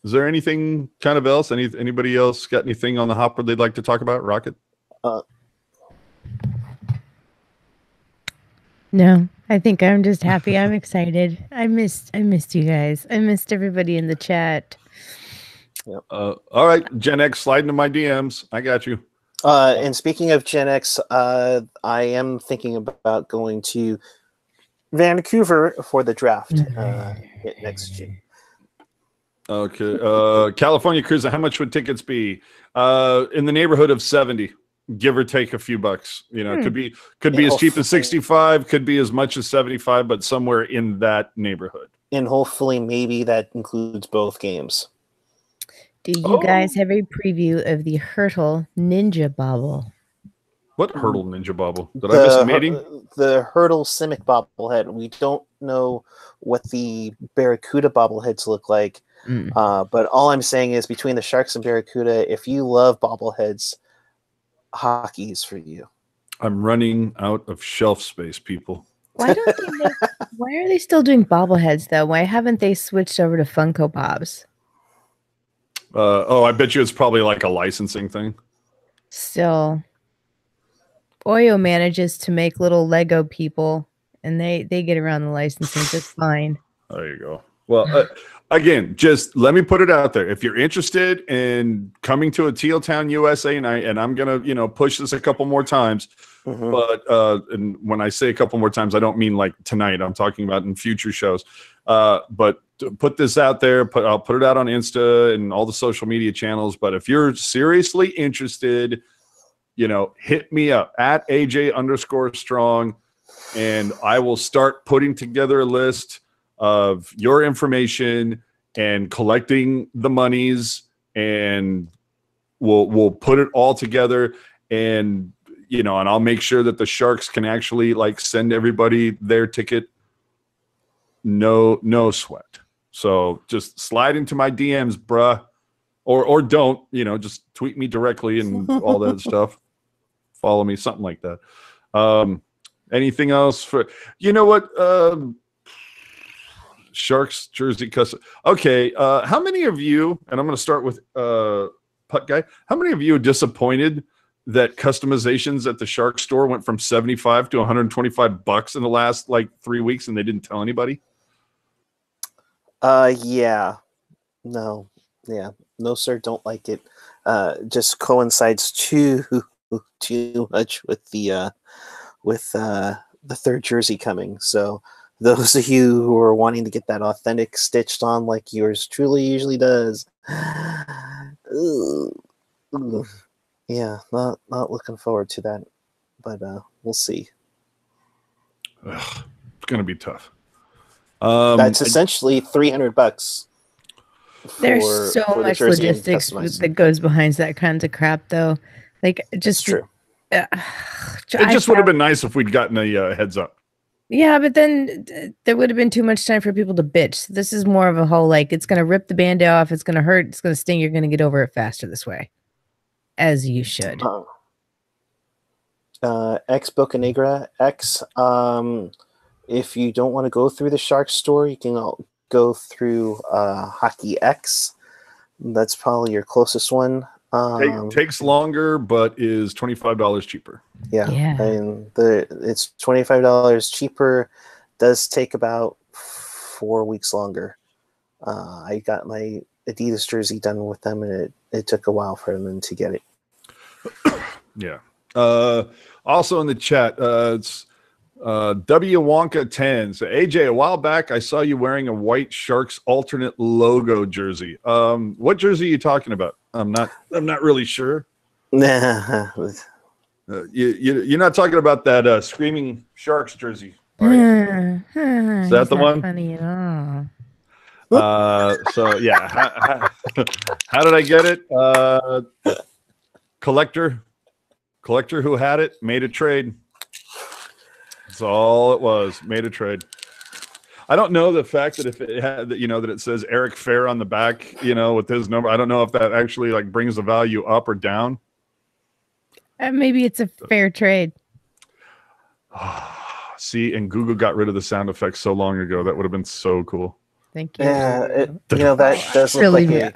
Is there anything kind of else? Anybody else got anything on the hopper they'd like to talk about? Rocket? No, I think I'm just happy. I'm excited. I missed you guys. I missed everybody in the chat. Yep. All right, Gen X, slide into my DMs. I got you. And speaking of Gen X, I am thinking about going to Vancouver for the draft next June. Okay. California Cruiser, how much would tickets be? In the neighborhood of 70, give or take a few bucks. It could be as cheap as 65, could be as much as 75, but somewhere in that neighborhood. And hopefully maybe that includes both games. Do you guys have a preview of the Hurdle Ninja Bobble? What Hurdle Ninja Bobble? Did I miss a meeting? The Hurdle Simic bobblehead. We don't know what the Barracuda bobbleheads look like. But all I'm saying is between the Sharks and Barracuda, if you love bobbleheads, hockey is for you. I'm running out of shelf space, people. Why are they still doing bobbleheads though? Why haven't they switched over to Funko Pops? I bet you it's probably like a licensing thing. Still, Oyo manages to make little Lego people, and they get around the licensing just fine. There you go. Well, again, just let me put it out there. If you're interested in coming to a Teal Town, USA, and I'm gonna, push this a couple more times. Mhm. But and when I say a couple more times, I don't mean like tonight. I'm talking about in future shows. But to put this out there. I'll put it out on Insta and all the social media channels. But if you're seriously interested, hit me up at AJ_strong, and I will start putting together a list of your information and collecting the monies, and we'll put it all together, and and I'll make sure that the Sharks can actually send everybody their ticket. No sweat. So just slide into my DMs, bruh, or don't, just tweet me directly and all that stuff. Follow me, something like that. Anything else for what? Sharks jersey custom. Okay, how many of you? And I'm going to start with Putt Guy. How many of you are disappointed that customizations at the Shark store went from $75 to $125 in the last 3 weeks, and they didn't tell anybody? Yeah. No, sir, don't like it. Just coincides too much with the third jersey coming. So those of you who are wanting to get that authentic stitched on like yours truly usually does, yeah, not looking forward to that. But we'll see. Ugh, it's gonna be tough. That's essentially $300. There's so much logistics that goes behind that kind of crap, though. Just true. It just would have been nice if we'd gotten a heads up. Yeah, but then there would have been too much time for people to bitch. This is more of a whole it's going to rip the band off, it's going to hurt, it's going to sting. You're going to get over it faster this way, as you should. Ex Bocanegra X. If you don't want to go through the Shark store, you can go through Hockey X. That's probably your closest one. Takes longer, but is $25 cheaper. Yeah. And it's $25 cheaper. Does take about 4 weeks longer. I got my Adidas jersey done with them, and it took a while for them to get it. Yeah. Also in the chat, it's W Wonka 10. So AJ, a while back I saw you wearing a white Sharks alternate logo jersey. What jersey are you talking about? I'm not really sure. Nah. You're not talking about that Screaming Sharks jersey, are you? Is that the one? Funny at all. So yeah, how did I get it? Collector who had it made a trade. That's all it was. Made a trade. I don't know the fact that if it had that it says Erik Fair on the back, with his number. I don't know if that actually brings the value up or down. Maybe it's a fair trade. See, and Google got rid of the sound effects so long ago. That would have been so cool. Thank you. Yeah, that does look Really, like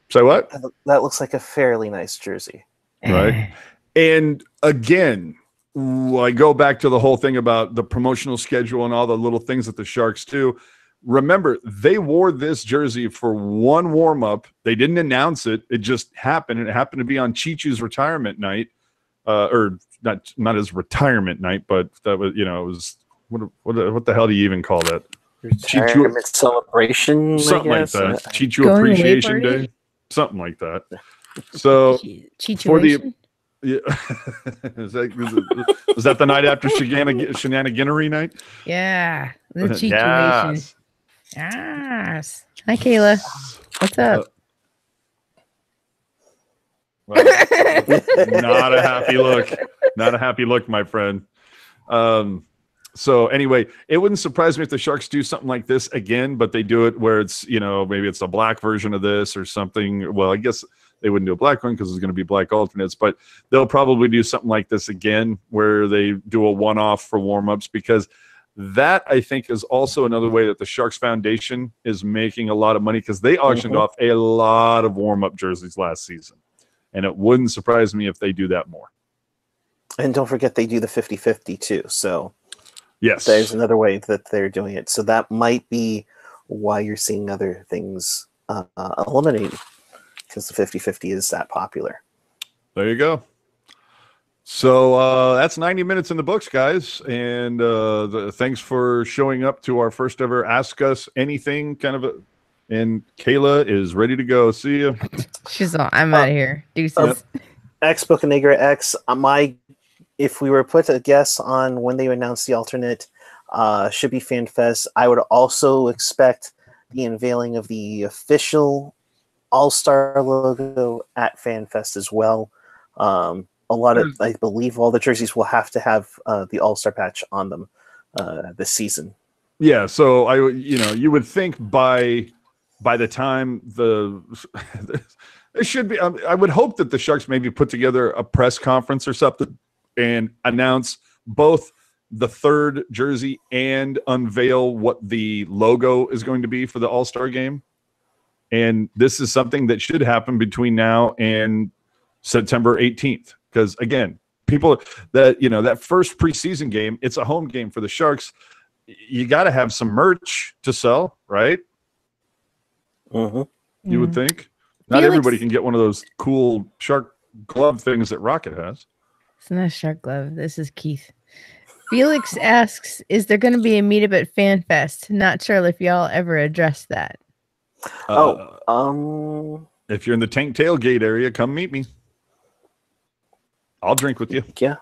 Say what? that looks like a fairly nice jersey. Right. And again, I go back to the whole thing about the promotional schedule and all the little things that the Sharks do. Remember, they wore this jersey for one warm-up. They didn't announce it. It just happened. It happened to be on Chichu's retirement night. Or not his retirement night, but that was, it was what the hell do you even call that? Retirement celebration, something like that. Chichu Appreciation Day, something like that. So for the was that the night after shenaniganery night? Yeah, the situation. Yes. Hi, Kayla. What's up? Well, not a happy look. Not a happy look, my friend. So anyway, it wouldn't surprise me if the Sharks do something like this again, but they do it where it's, maybe it's a black version of this or something. Well, I guess they wouldn't do a black one because it's going to be black alternates, but they'll probably do something like this again where they do a one-off for warm-ups, because that, I think, is also another way that the Sharks Foundation is making a lot of money, because they auctioned off a lot of warm-up jerseys last season. And it wouldn't surprise me if they do that more. And don't forget they do the 50-50 too. So yes, there's another way that they're doing it. So that might be why you're seeing other things eliminated, because the 50-50 is that popular. There you go. So that's 90 minutes in the books, guys. And thanks for showing up to our first ever Ask Us Anything and Kayla is ready to go. See you. She's all, I'm out of here. Deuces. X Book of Negra X. If we were put a guess on when they announced the alternate, should be FanFest. I would also expect the unveiling of the official All-Star logo at FanFest as well. I believe all the jerseys will have to have the All-Star patch on them this season. Yeah, so you would think by the time there should be. I would hope that the Sharks maybe put together a press conference or something and announce both the third jersey and unveil what the logo is going to be for the All-Star game. And this is something that should happen between now and September 18th. Because again, people that first preseason game, it's a home game for the Sharks. You got to have some merch to sell, right? Mm-hmm. You would think. Not everybody can get one of those cool shark glove things that Rocket has. It's not a shark glove. This is Keith. Felix asks, is there going to be a meetup at FanFest? Not sure if y'all ever addressed that. If you're in the Tank Tailgate area, come meet me. I'll drink with you. Yeah.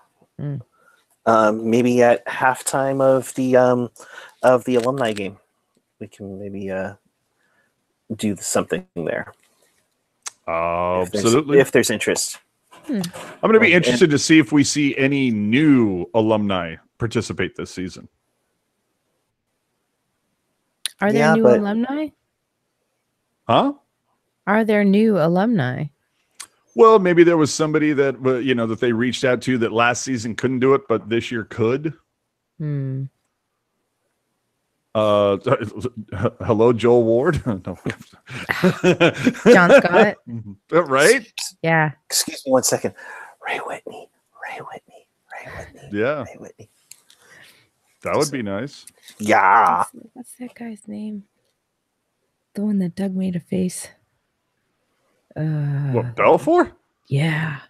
Maybe at halftime of the alumni game, we can maybe do something there. Absolutely. If there's interest. I'm going to be interested to see if we see any new alumni participate this season. Are there new alumni? Huh? Are there new alumni? Well, maybe there was somebody that that they reached out to that last season couldn't do it, but this year could. Hello, Joel Ward. No. John Scott. Right? Yeah. Excuse me 1 second. Ray Whitney. Yeah. Ray Whitney. That would be nice. Yeah. What's that guy's name? The one that Doug made a face. What, Belfour? Yeah.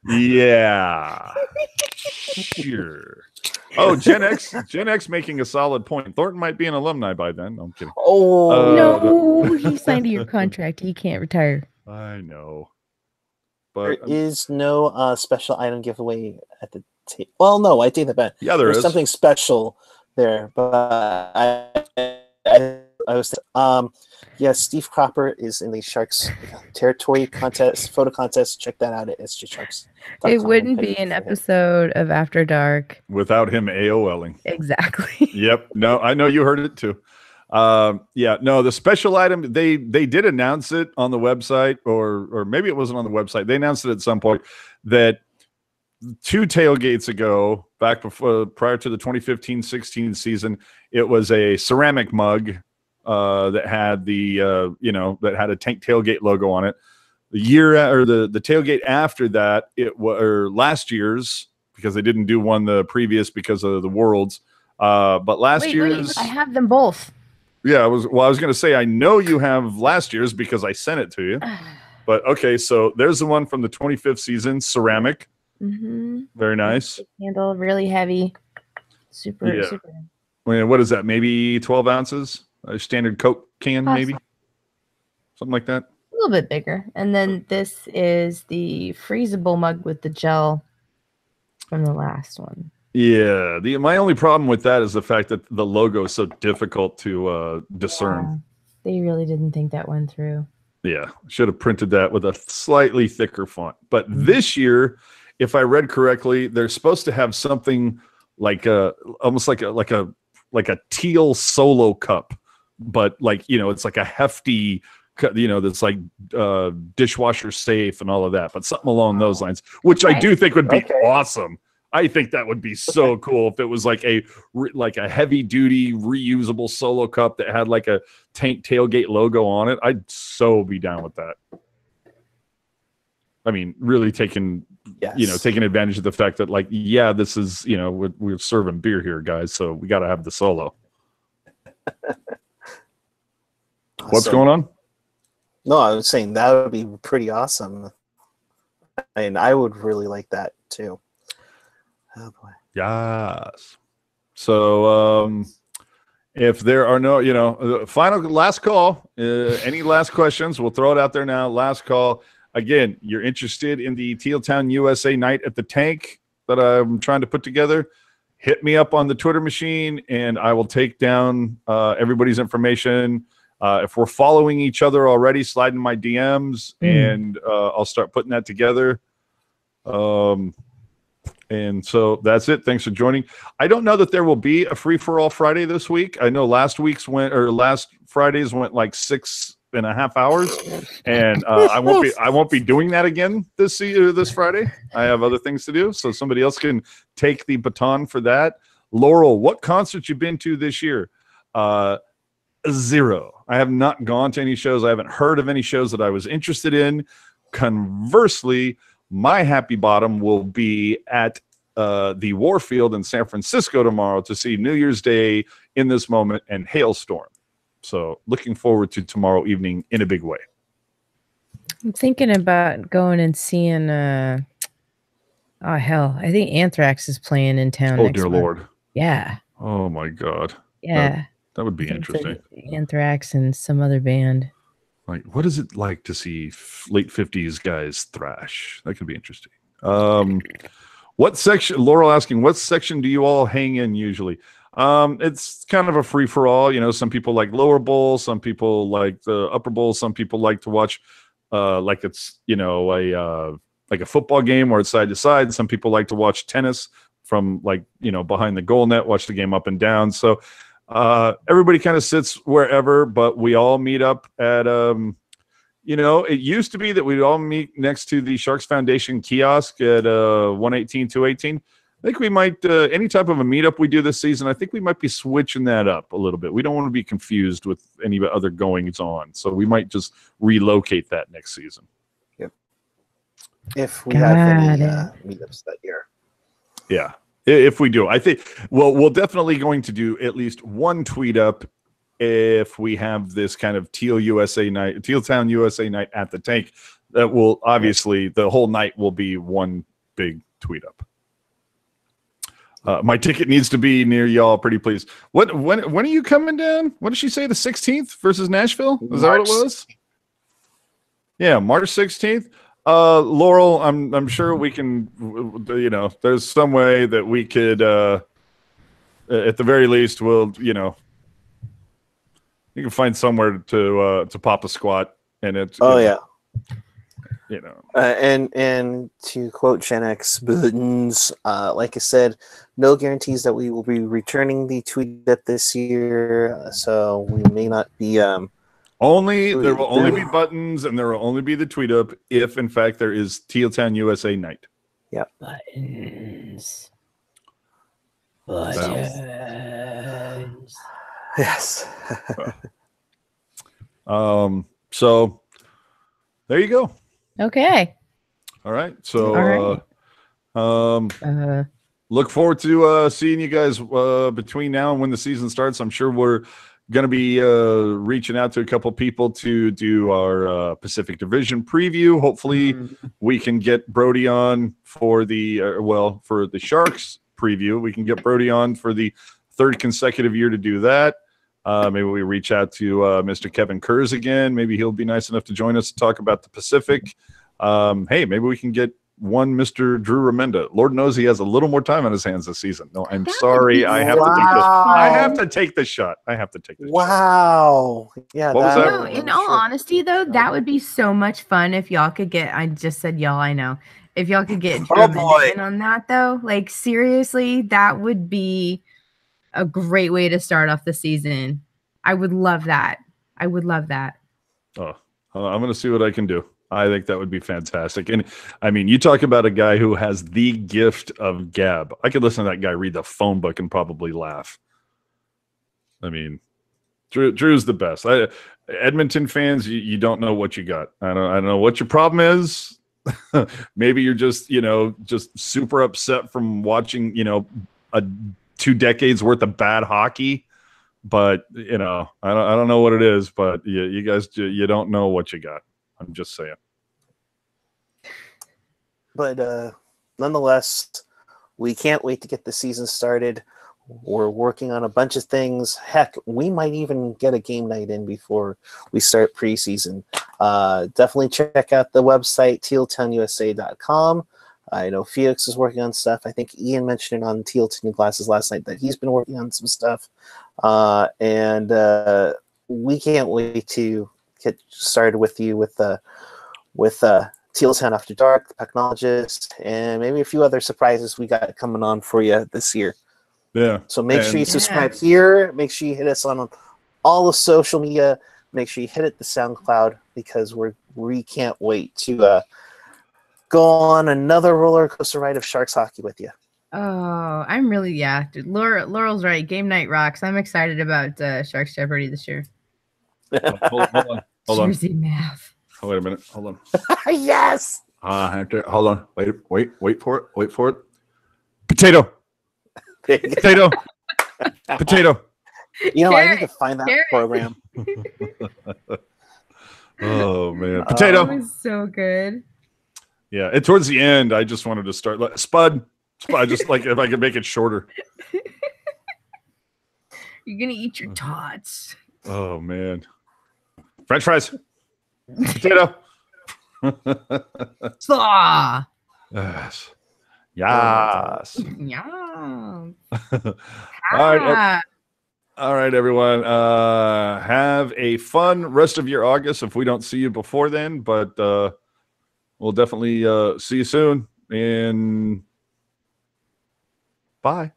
Yeah. Sure. Oh, Gen X making a solid point. Thornton might be an alumni by then. No, I'm kidding. Oh no, he signed a year contract. He can't retire. I know. But there is no special item giveaway at the table. Well, no, I take that back. Yeah, There's is something special there, but I was Steve Cropper is in the Sharks territory contest, photo contest. Check that out at SG Sharks.com. It wouldn't be an episode of After Dark without him AOLing. Exactly. Yep. No, I know you heard it too. The special item, they did announce it on the website, or maybe it wasn't on the website. They announced it at some point that 2 tailgates ago, back prior to the 2015-16 season, it was a ceramic mug that had that had a Tank Tailgate logo on it. The year or the tailgate after that, last year's, because they didn't do one the previous because of the Worlds. But last year's, I have them both. Yeah, I was going to say, I know you have last year's because I sent it to you. But okay, so there's the one from the 25th season, ceramic. Mm-hmm. Very nice. Handle, really heavy. Super. What is that? Maybe 12 ounces? A standard Coke can, maybe? Something like that? A little bit bigger. And then this is the freezable mug with the gel from the last one. Yeah. My only problem with that is the fact that the logo is so difficult to discern. Yeah, they really didn't think that one through. Yeah. Should have printed that with a slightly thicker font. But this year, if I read correctly, they're supposed to have something like almost like a Teal solo cup, but it's like a hefty, that's like dishwasher safe and all of that, but something along those lines, which I do think would be awesome. I think that would be so cool if it was like a heavy duty reusable solo cup that had like a Tank Tailgate logo on it. I'd so be down with that. I mean, really taking Yes. taking advantage of the fact that, like, yeah, this is, we're serving beer here, guys, so we got to have the solo. What's Awesome. going on? No, I was saying that would be pretty awesome. And I would really like that too. Oh boy. Yes. So, if there are no, last call, any last questions, we'll throw it out there now. Last call. Again, you're interested in the Teal Town USA night at the tank that I'm trying to put together, hit me up on the Twitter machine and I will take down everybody's information. If we're following each other already, slide in my DMs and I'll start putting that together. And so that's it. Thanks for joining. I don't know that there will be a free-for-all Friday this week. I know last Fridays went like 6.5 hours, and I won't be doing that again this Friday. I have other things to do, so somebody else can take the baton for that. Laurel, what concerts you been to this year? 0. I have not gone to any shows. I haven't heard of any shows that I was interested in. Conversely, my happy bottom will be at the Warfield in San Francisco tomorrow to see New Year's Day, In This Moment, and Hailstorm. So looking forward to tomorrow evening in a big way. I'm thinking about going and seeing I think Anthrax is playing in town. Oh, dear Lord. Yeah. Oh, my God. Yeah. That would be interesting. Anthrax and some other band. Like, what is it like to see late 50s guys thrash? That could be interesting. What section, Laurel asking, what section do you all hang in usually? It's kind of a free-for-all. Some people like lower bowl, some people like the upper bowl, some people like to watch like it's, like a football game where it's side to side. Some people like to watch tennis from behind the goal net, watch the game up and down. So everybody kind of sits wherever, but we all meet up at it used to be that we'd all meet next to the Sharks Foundation kiosk at 118 218. I think we might any type of a meetup we do this season, I think we might be switching that up a little bit. We don't want to be confused with any other goings on, so we might just relocate that next season. Yep. If we have any meetups that year. Yeah. If we do, I think, we're definitely going to do at least one tweet up if we have this kind of Teal Town USA night at the tank. That will obviously, the whole night will be one big tweet up. My ticket needs to be near y'all, pretty please. When are you coming down? What did she say? The 16th versus Nashville? Is that what it was? Yeah, March 16th. Laurel, I'm sure we can, there's some way that we could, at the very least, you can find somewhere to pop a squat, and it's. Oh yeah. And to quote Gen X buttons, like I said, no guarantees that we will be returning the tweet up this year, so we may not be. There will only be buttons, and there will only be the tweet up if, in fact, there is Teal Town USA night. Yep. Buttons. Yes. So there you go. Okay. All right. So look forward to seeing you guys between now and when the season starts. I'm sure we're going to be reaching out to a couple people to do our Pacific Division preview. Hopefully we can get Brody on for the for the Sharks preview. We can get Brody on for the 3rd consecutive year to do that. Maybe we reach out to Mr. Kevin Kurz again. Maybe he'll be nice enough to join us to talk about the Pacific. Hey, maybe we can get one Mr. Drew Remenda. Lord knows he has a little more time on his hands this season. No, I'm sorry. I have to take the shot. Wow. Yeah. No, in all honesty, though, that would be so much fun if y'all could get. I just said y'all. I know. If y'all could get Drew Remenda in on that, though, like seriously, that would be a great way to start off the season. I would love that. Oh, I'm going to see what I can do. I think that would be fantastic. And I mean, you talk about a guy who has the gift of gab. I could listen to that guy read the phone book and probably laugh. I mean, Drew's the best. Edmonton fans, you don't know what you got. I don't know what your problem is. maybe you're just, just super upset from watching, 2 decades worth of bad hockey. But, I don't know what it is, but you guys, you don't know what you got. I'm just saying. But nonetheless, we can't wait to get the season started. We're working on a bunch of things. Heck, we might even get a game night in before we start preseason. Definitely check out the website, tealtownusa.com. I know Felix is working on stuff. I think Ian mentioned it on Teal to New Glasses last night that he's been working on some stuff. And we can't wait to get started with you with Teal Town After Dark, The Technologist, and maybe a few other surprises we got coming on for you this year. Yeah. So make sure you subscribe here. Make sure you hit us on all the social media. Make sure you hit it the SoundCloud, because we can't wait to go on another roller coaster ride of Sharks hockey with you. Oh, I'm really, dude. Laurel's right. Game night rocks. I'm excited about Sharks Jeopardy this year. Hold on. Jersey math. Oh, wait a minute. Hold on. Yes. Hold on. Wait for it. Potato. Potato. Potato. I need to find that program. Oh man, potato. That was so good. Yeah, and towards the end, I just wanted to start Spud. Just like if I could make it shorter. You're gonna eat your tots. Oh man, French fries. Potato. Saw. Yes. Yes. Yeah. All right, everyone. Have a fun rest of your August if we don't see you before then, but we'll definitely see you soon. And bye.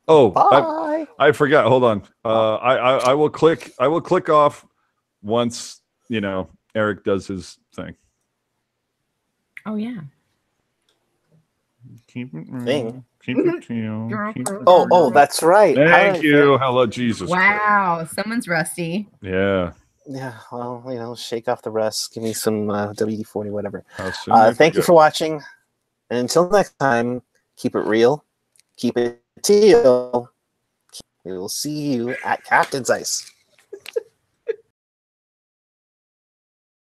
Oh, bye. I forgot. Hold on. I will click off once, Erik does his thing. Oh yeah. Keep it real. Thing. Keep it real. Oh, that's right. Thank you. Hello, Jesus. Wow, someone's rusty. Yeah. Yeah, well, shake off the rest. Give me some WD-40, whatever. Thank you for watching. And until next time, keep it real. Keep it teal. We will see you at Captain's Ice.